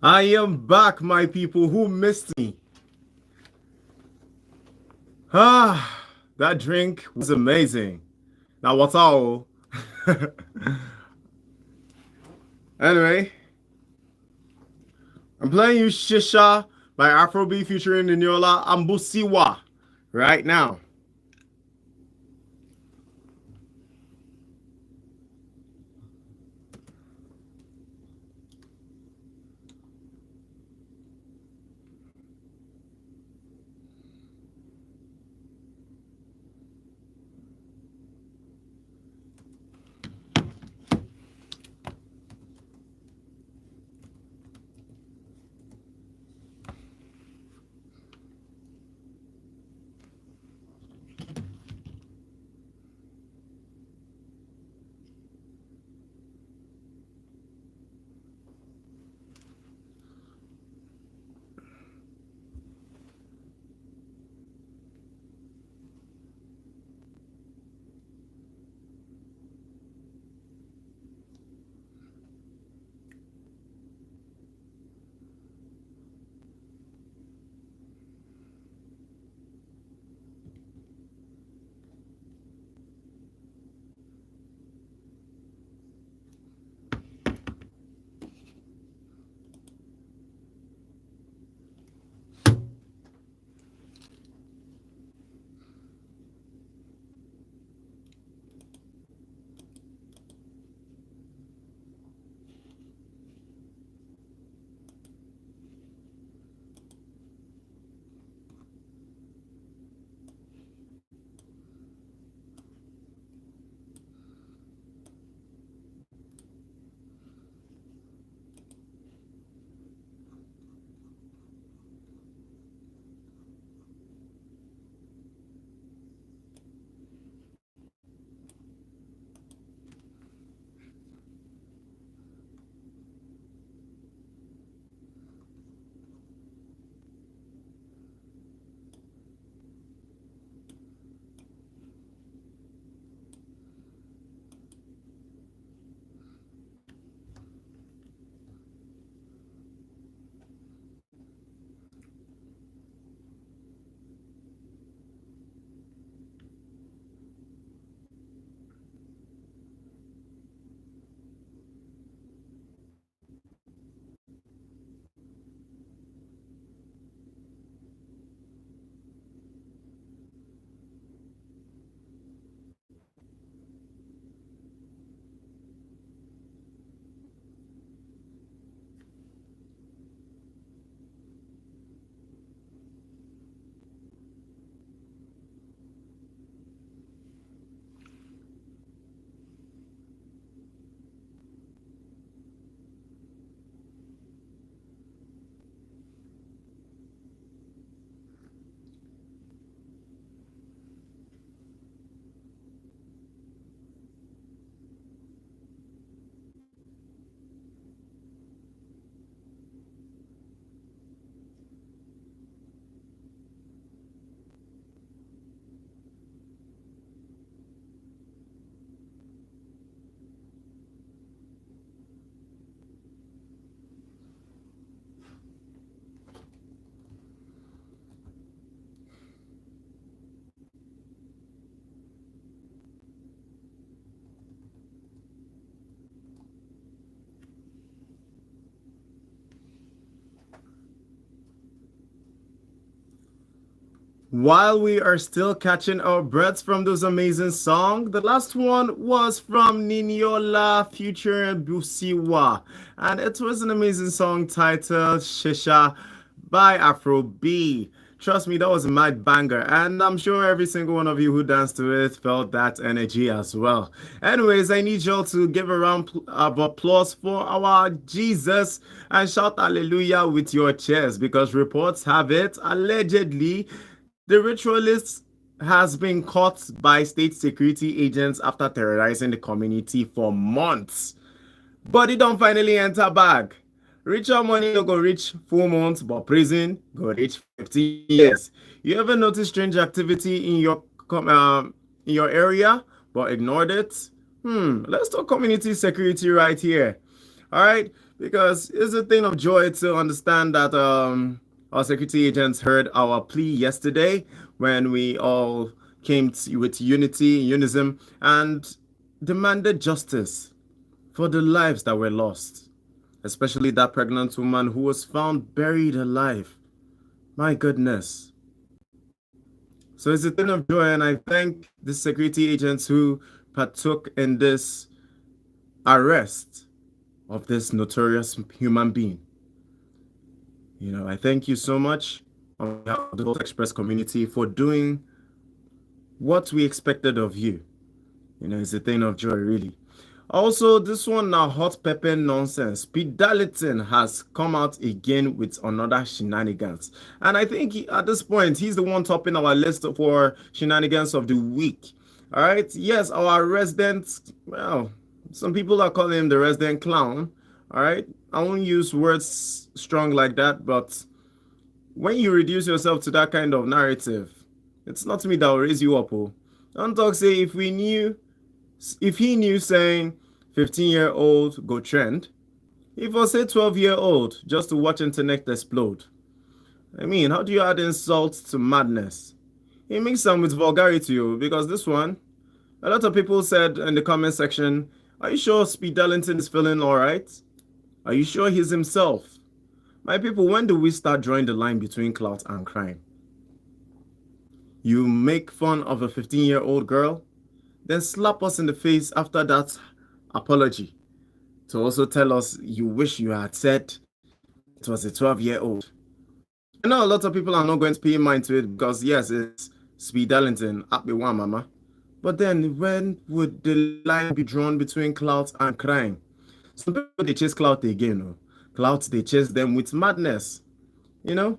I am back, my people who missed me. Ah, that drink was amazing. Now, what's all? Anyway, I'm playing you Shisha by Afrobeat featuring Niniola Ambusiwa right now. While we are still catching our breaths from those amazing songs, the last one was from Niniola Future and Busiwa, and it was an amazing song titled Shisha by Afro B. Trust me, that was a mad banger, and I'm sure every single one of you who danced to it felt that energy as well. Anyways, I need y'all to give a round of applause for our Jesus and shout hallelujah with your chest because reports have it allegedly the ritualist has been caught by state security agents after terrorizing the community for months. But it don't finally enter bag. Richer money no go reach 4 months, but prison go reach 50 years. You ever notice strange activity in your area but ignored it? Let's talk community security right here. All right, because it's a thing of joy to understand that our security agents heard our plea yesterday when we all came with unity, unison, and demanded justice for the lives that were lost, especially that pregnant woman who was found buried alive. My goodness. So it's a thing of joy, and I thank the security agents who partook in this arrest of this notorious human being. I thank you so much on behalf of the Volt Express community for doing what we expected of you. It's a thing of joy, really. Also, this one now, hot pepper nonsense. Pete Darlington has come out again with another shenanigans. And I think at this point, he's the one topping our list for shenanigans of the week. All right. Yes, our resident, well, some people are calling him the resident clown. All right. I won't use words strong like that, but when you reduce yourself to that kind of narrative, it's not me that will raise you up. Oh. Don't talk say if he knew saying 15-year-old go trend, if I say 12-year-old just to watch internet explode. I mean, how do you add insult to madness? It makes some with vulgarity, because this one, a lot of people said in the comment section, are you sure Speed Darlington is feeling alright? Are you sure he's himself? My people, when do we start drawing the line between clout and crime? You make fun of a 15-year-old girl, then slap us in the face after that apology to also tell us you wish you had said it was a 12-year-old. I know a lot of people are not going to pay mind to it because, yes, it's Speed Darlington, Happy One Mama. But then when would the line be drawn between clout and crime? Some people, they chase clout again. No? Clout, they chase them with madness. And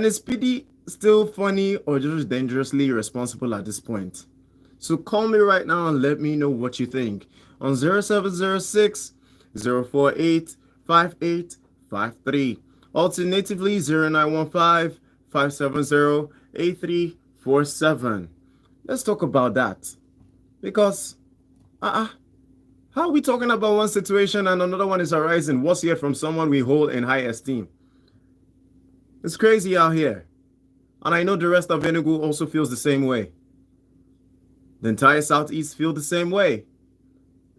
is Speedy still funny or just dangerously irresponsible at this point? So call me right now and let me know what you think on 0706 048 5853. Alternatively, 0915 570 8347. Let's talk about that. Because, how are we talking about one situation and another one is arising? What's yet from someone we hold in high esteem? It's crazy out here. And I know the rest of Enugu also feels the same way. The entire Southeast feel the same way.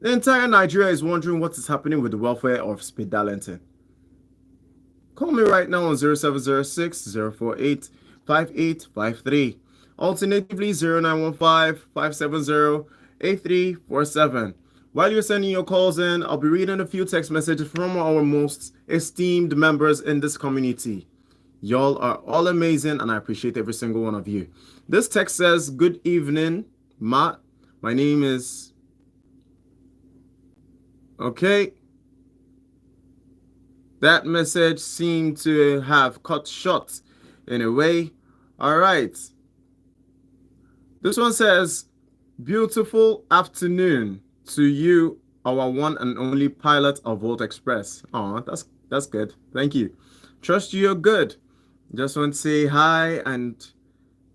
The entire Nigeria is wondering what is happening with the welfare of Speed Darlington. Call me right now on 0706 048 5853. Alternatively, 0915 570 8347. While you're sending your calls in, I'll be reading a few text messages from our most esteemed members in this community. Y'all are all amazing, and I appreciate every single one of you. This text says, good evening, Matt. My name is... Okay. That message seemed to have cut short in a way. All right. This one says, beautiful afternoon to you, our one and only pilot of Volt Express. Oh, that's good. Thank you. Trust you're good. Just want to say hi and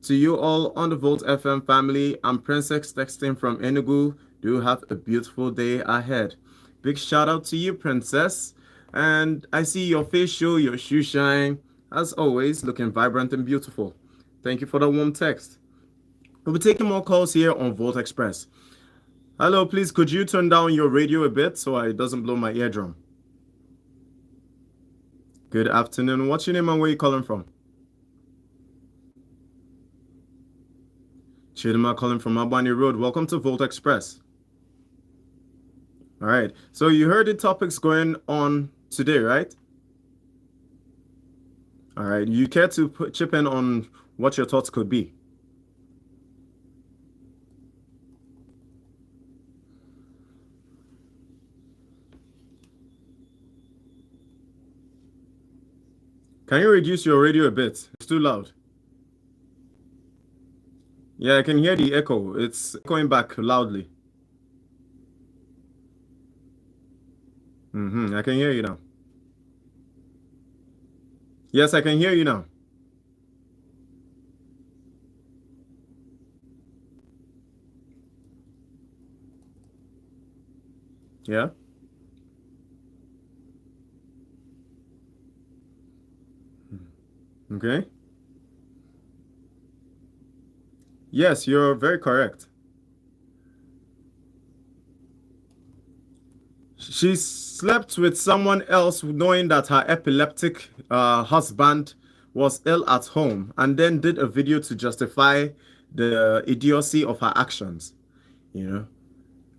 to you all on the Volt FM family. I'm Princess texting from Enugu. Do have a beautiful day ahead. Big shout out to you, Princess. And I see your face show, your shoe shine. As always, looking vibrant and beautiful. Thank you for the warm text. We'll be taking more calls here on Volt Express. Hello, please, could you turn down your radio a bit so it doesn't blow my eardrum? Good afternoon. What's your name and where you calling from? Chidima calling from Albany Road. Welcome to Volt Express. All right. So you heard the topics going on today, right? All right. You care to chip in on what your thoughts could be? Can you reduce your radio a bit? It's too loud. Yeah, I can hear the echo. It's echoing back loudly. I can hear you now. Yes, I can hear you now. Yeah? Okay. Yes, you're very correct. She slept with someone else knowing that her epileptic husband was ill at home and then did a video to justify the idiocy of her actions, you know,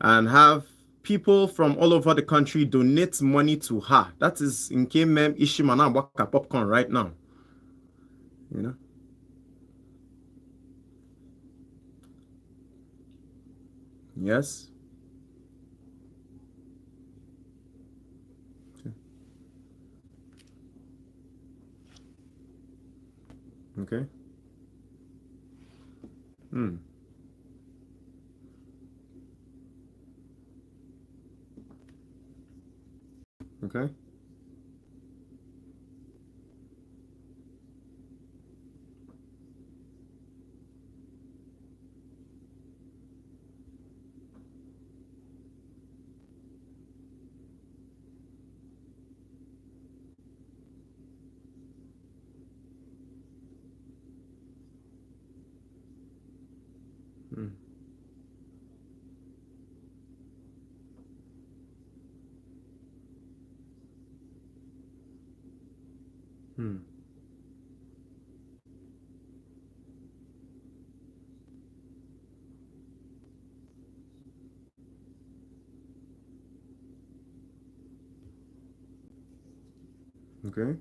and have people from all over the country donate money to her. That is in Mem Ishimana Waka Popcorn right now, you know. Yes. Okay. Hmm. Okay. Hmm. Hmm. Okay.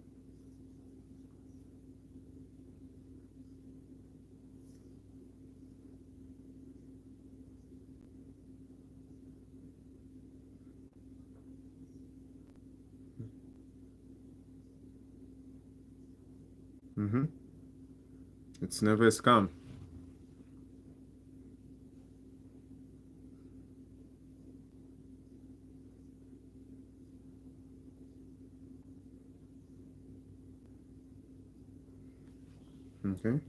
Mm-hmm. It's never a scam. Okay.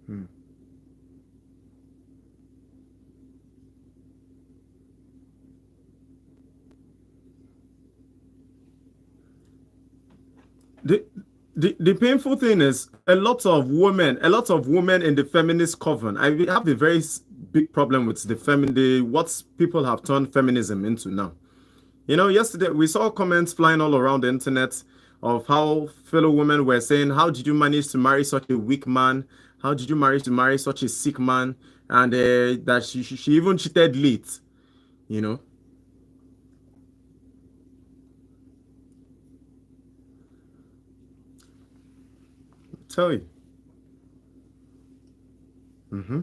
Hmm. The, the painful thing is a lot of women in the feminist coven. I have a very big problem with the what people have turned feminism into now. You know, yesterday we saw comments flying all around the internet of how fellow women were saying, "How did you manage to marry such a weak man? How did you manage to marry such a sick man?" And that she even cheated late. You know, tell you. Mm-hmm.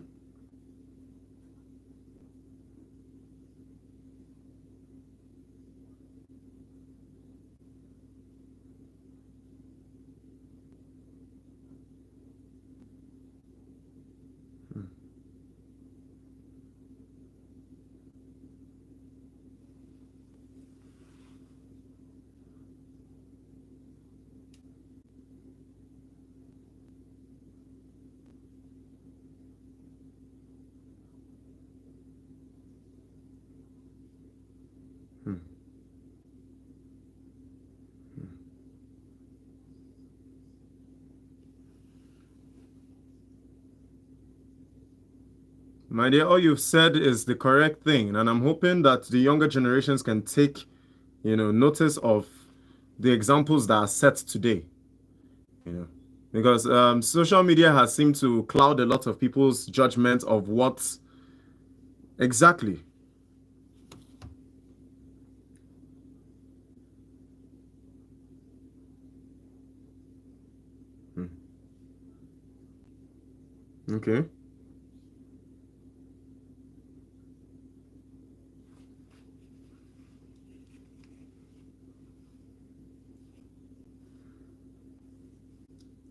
My dear, all you've said is the correct thing, and I'm hoping that the younger generations can take, notice of the examples that are set today. You know, because social media has seemed to cloud a lot of people's judgment of what exactly. Hmm. Okay.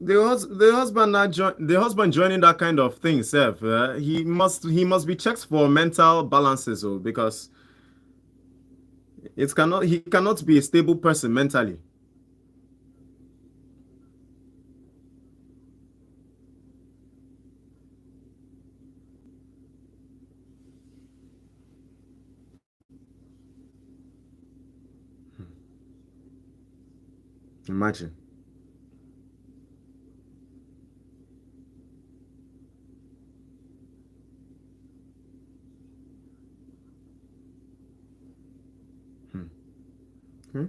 The husband not the husband joining that kind of thing, Seth. He must be checked for mental balances, oh, because he cannot be a stable person mentally. Imagine. Hmm. Hmm.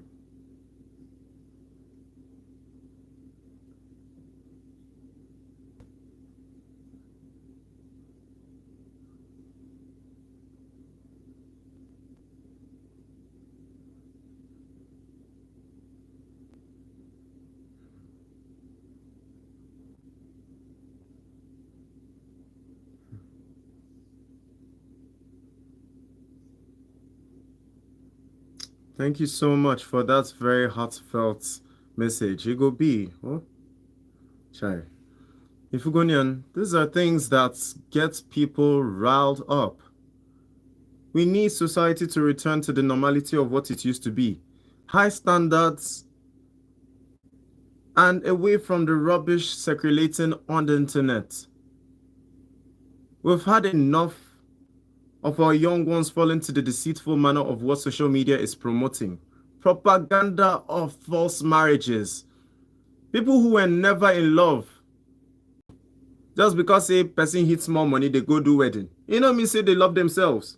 Thank you so much for that very heartfelt message. Igo B. Oh, chai. Ifugonian, these are things that get people riled up. We need society to return to the normality of what it used to be. High standards and away from the rubbish circulating on the internet. We've had enough of our young ones fall into the deceitful manner of what social media is promoting. Propaganda of false marriages. People who were never in love. Just because a person hits more money, they go do wedding. You know me say they love themselves.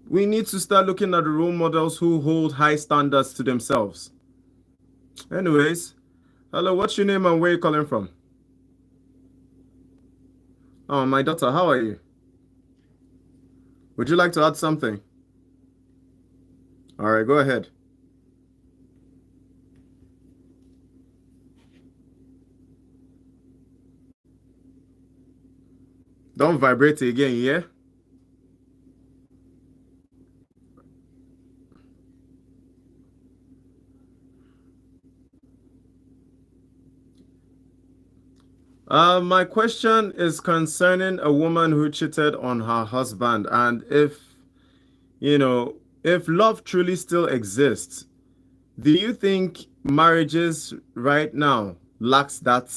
We need to start looking at the role models who hold high standards to themselves. Anyways, hello, what's your name and where you calling from? Oh, my daughter, how are you? Would you like to add something? All right, go ahead. Don't vibrate again, yeah? My question is concerning a woman who cheated on her husband, and if love truly still exists, do you think marriages right now lacks that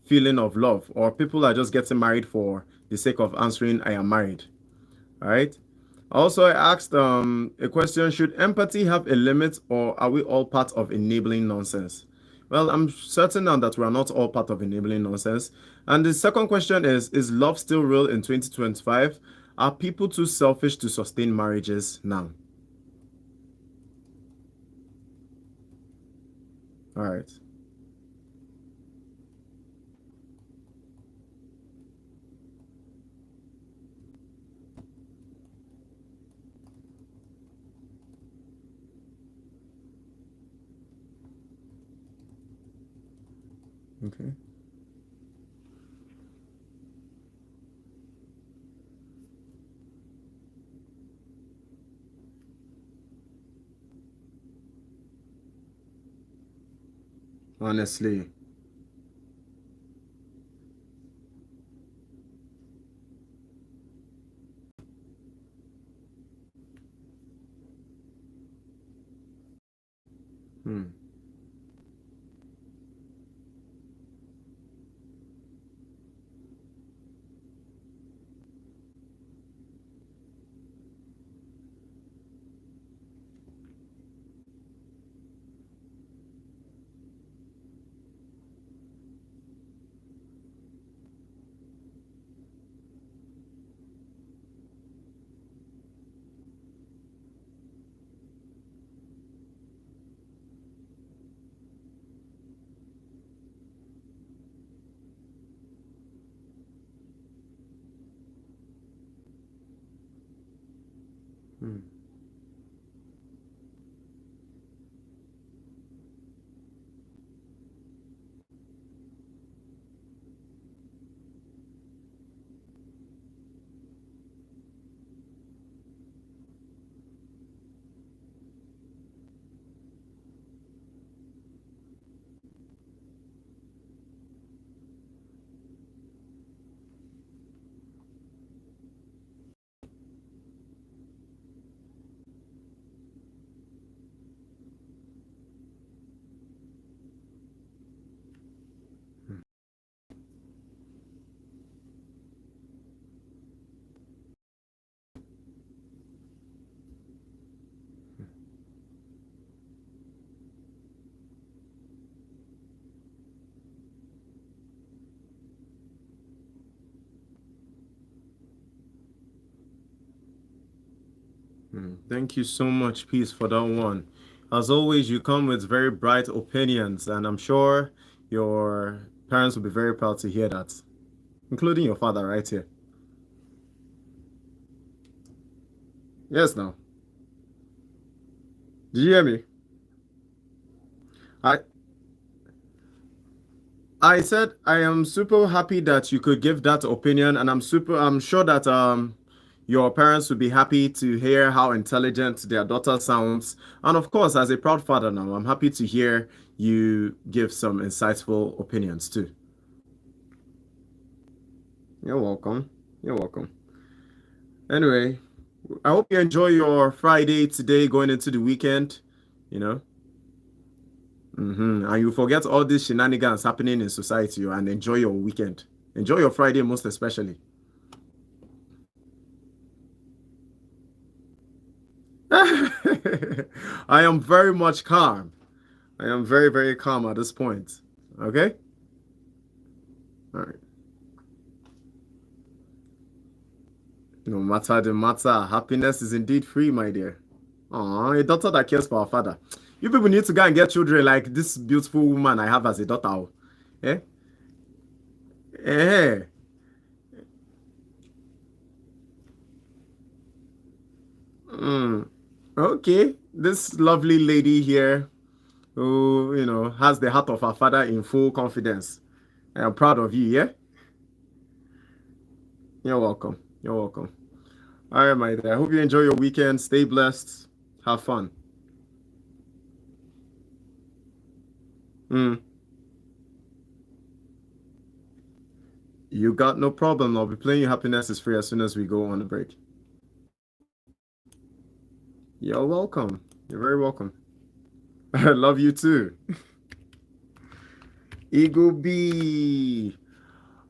feeling of love, or people are just getting married for the sake of answering "I am married"? All right. Also, I asked a question: should empathy have a limit, or are we all part of enabling nonsense? Well, I'm certain now that we are not all part of enabling nonsense. And the second question is love still real in 2025? Are people too selfish to sustain marriages now? All right. Okay. Honestly. Hmm. Hmm. Thank you so much, Peace, for that one. As always, you come with very bright opinions, and I'm sure your parents will be very proud to hear that, including your father right here. Yes, now. Did you hear me? I I said I am super happy that you could give that opinion, and I'm sure that your parents would be happy to hear how intelligent their daughter sounds. And of course, as a proud father now, I'm happy to hear you give some insightful opinions too. You're welcome. You're welcome. Anyway, I hope you enjoy your Friday today going into the weekend, you know. And you forget all these shenanigans happening in society and enjoy your weekend. Enjoy your Friday most especially. I am very much calm. I am very, very calm at this point. Okay? All right. No matter the matter, happiness is indeed free, my dear. Aw, a daughter that cares for her father. You people need to go and get children like this beautiful woman I have as a daughter. Oh. Eh? Eh? Mm. Okay. This lovely lady here who, has the heart of her father in full confidence. I am proud of you, yeah? You're welcome. You're welcome. All right, my dear. I hope you enjoy your weekend. Stay blessed. Have fun. Mm. You got no problem. I'll be playing you Happiness is Free as soon as we go on the break. You're welcome. You're very welcome. I love you too. Eagle B.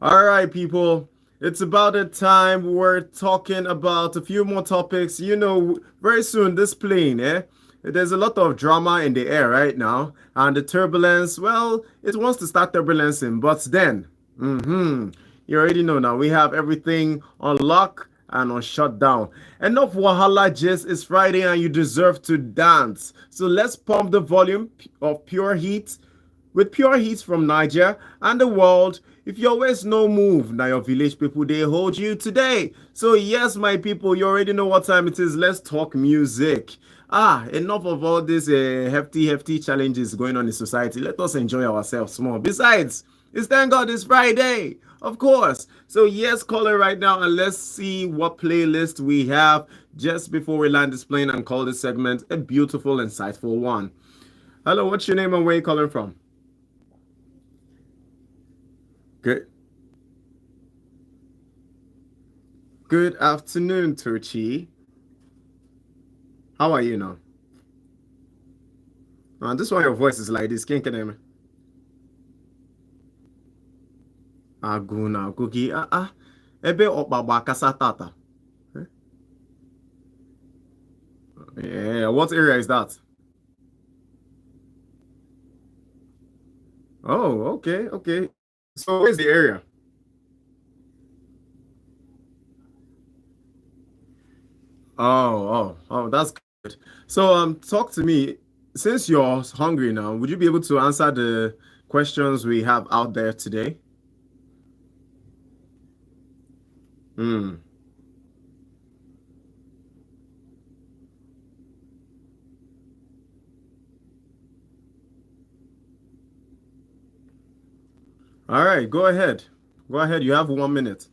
All right, people. It's about the time we're talking about a few more topics. Very soon this plane, there's a lot of drama in the air right now, and the turbulence. Well, it wants to start turbulencing, but then, you already know now. We have everything on lock and on shutdown. Enough wahala, just it's Friday, and you deserve to dance. So let's pump the volume of Pure Heat with Pure Heat from Niger and the world. If you always no move, now your village people they hold you today. So yes, my people, you already know what time it is. Let's talk music. Enough of all these hefty challenges going on in society. Let us enjoy ourselves more. Besides, it's thank God it's Friday, of course. So yes, call it right now and let's see what playlist we have just before we land this plane and call this segment a beautiful, insightful one. Hello, what's your name and where you calling from? Good. Good afternoon, Turchi. How are you now? This one your voice is like this. Can't get me. Aguna gugi ebe okpagba kasa tata. Yeah, what area is that? Oh, okay, okay. So where's the area? Oh, that's good. So talk to me. Since you're hungry now, would you be able to answer the questions we have out there today? Hmm. All right, go ahead. Go ahead. You have 1 minute.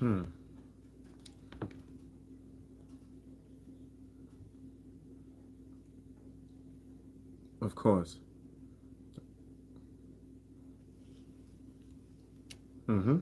Hmm. Of course. Mm-hmm.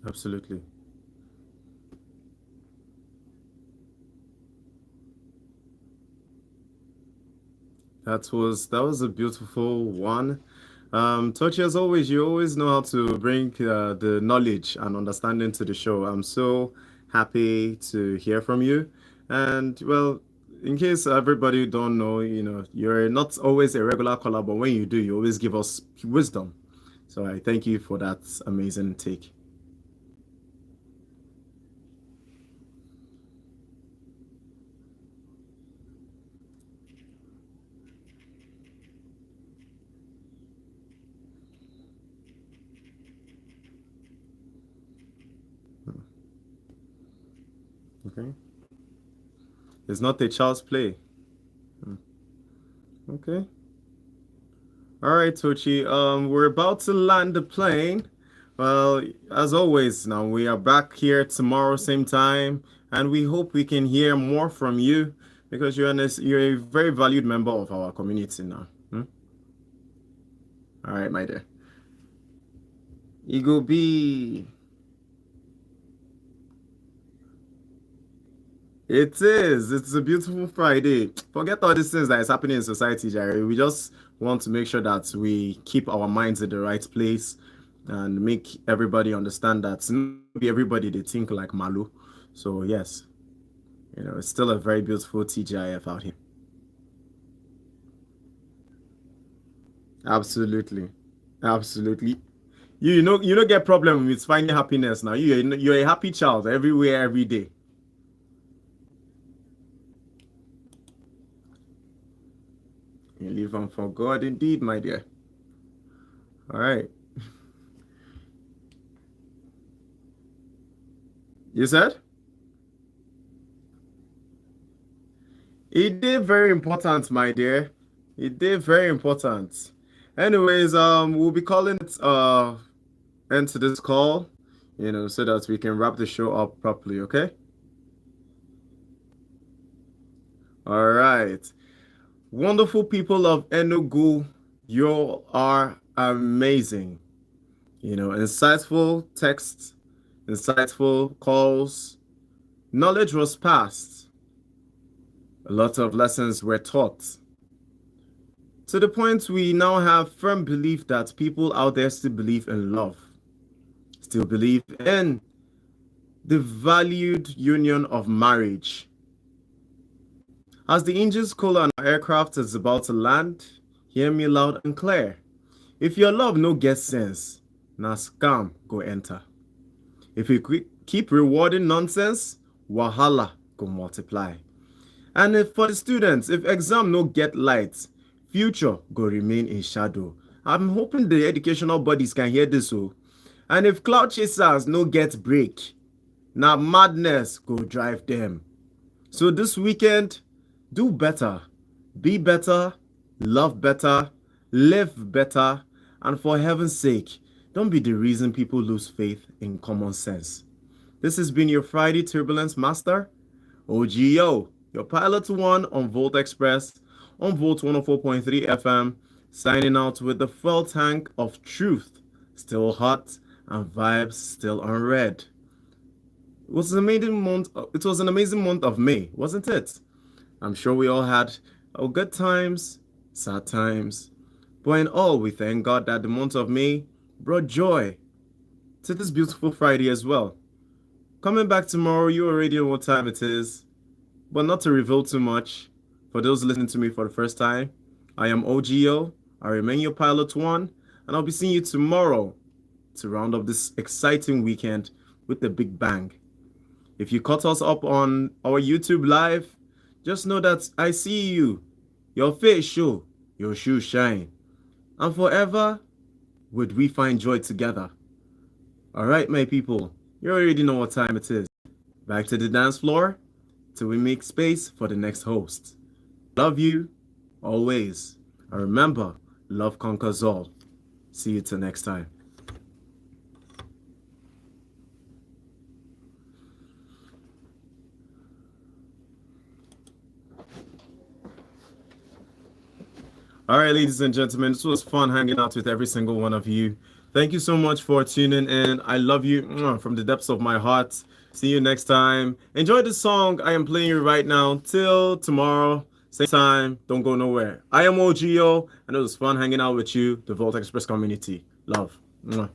Absolutely. That was a beautiful one. Tochi, as always, you always know how to bring the knowledge and understanding to the show. I'm so happy to hear from you. And well, in case everybody don't know, you're not always a regular caller, but when you do, you always give us wisdom. So I thank you for that amazing take. Okay, it's not a child's play. Okay. All right, Tochi. We're about to land the plane. Well, as always, now we are back here tomorrow, same time, and we hope we can hear more from you because you're a very valued member of our community now. Hmm? All right, my dear. Eagle B. It is. It's a beautiful Friday. Forget all these things that is happening in society, Jerry. We just want to make sure that we keep our minds in the right place and make everybody understand that not be everybody they think like Malu. So yes, it's still a very beautiful TGIF out here. Absolutely, absolutely. You don't get problem with finding happiness now. You're a happy child everywhere, every day. You live on for God indeed, my dear. All right. You said? It did very important, my dear. It did very important. Anyways, we'll be calling it end to this call, so that we can wrap the show up properly, okay? All right. Wonderful people of Enugu, you are amazing. Insightful texts, insightful calls, knowledge was passed. A lot of lessons were taught. To the point we now have firm belief that people out there still believe in love, still believe in the valued union of marriage. As the engines cool and our aircraft is about to land, hear me loud and clear. If your love no get sense, na scam go enter. If you keep rewarding nonsense, wahala go multiply. And if for the students, if exam no get light, future go remain in shadow. I'm hoping the educational bodies can hear this. And if cloud chasers no get break, now madness go drive them. So this weekend, do better, be better, love better, live better, and for heaven's sake, don't be the reason people lose faith in common sense. This has been your Friday Turbulence Master, OGO, your Pilot 1 on Volt Express, on Volt 104.3 FM, signing out with the full tank of truth, still hot, and vibes still unread. It was an amazing month of May, wasn't it? I'm sure we all had good times, sad times. But in all, we thank God that the month of May brought joy to this beautiful Friday as well. Coming back tomorrow, you already know what time it is, but not to reveal too much. For those listening to me for the first time, I am OGO, I remain your Pilot One, and I'll be seeing you tomorrow to round up this exciting weekend with the big bang. If you caught us up on our YouTube live, just know that I see you. Your face show, your shoes shine. And forever would we find joy together. Alright, my people, you already know what time it is. Back to the dance floor till we make space for the next host. Love you, always. And remember, love conquers all. See you till next time. All right, ladies and gentlemen, this was fun hanging out with every single one of you. Thank you so much for tuning in. I love you from the depths of my heart. See you next time. Enjoy the song I am playing you right now. Till tomorrow, same time. Don't go nowhere. I am OGO, and it was fun hanging out with you, the Volt Express community. Love. Mwah.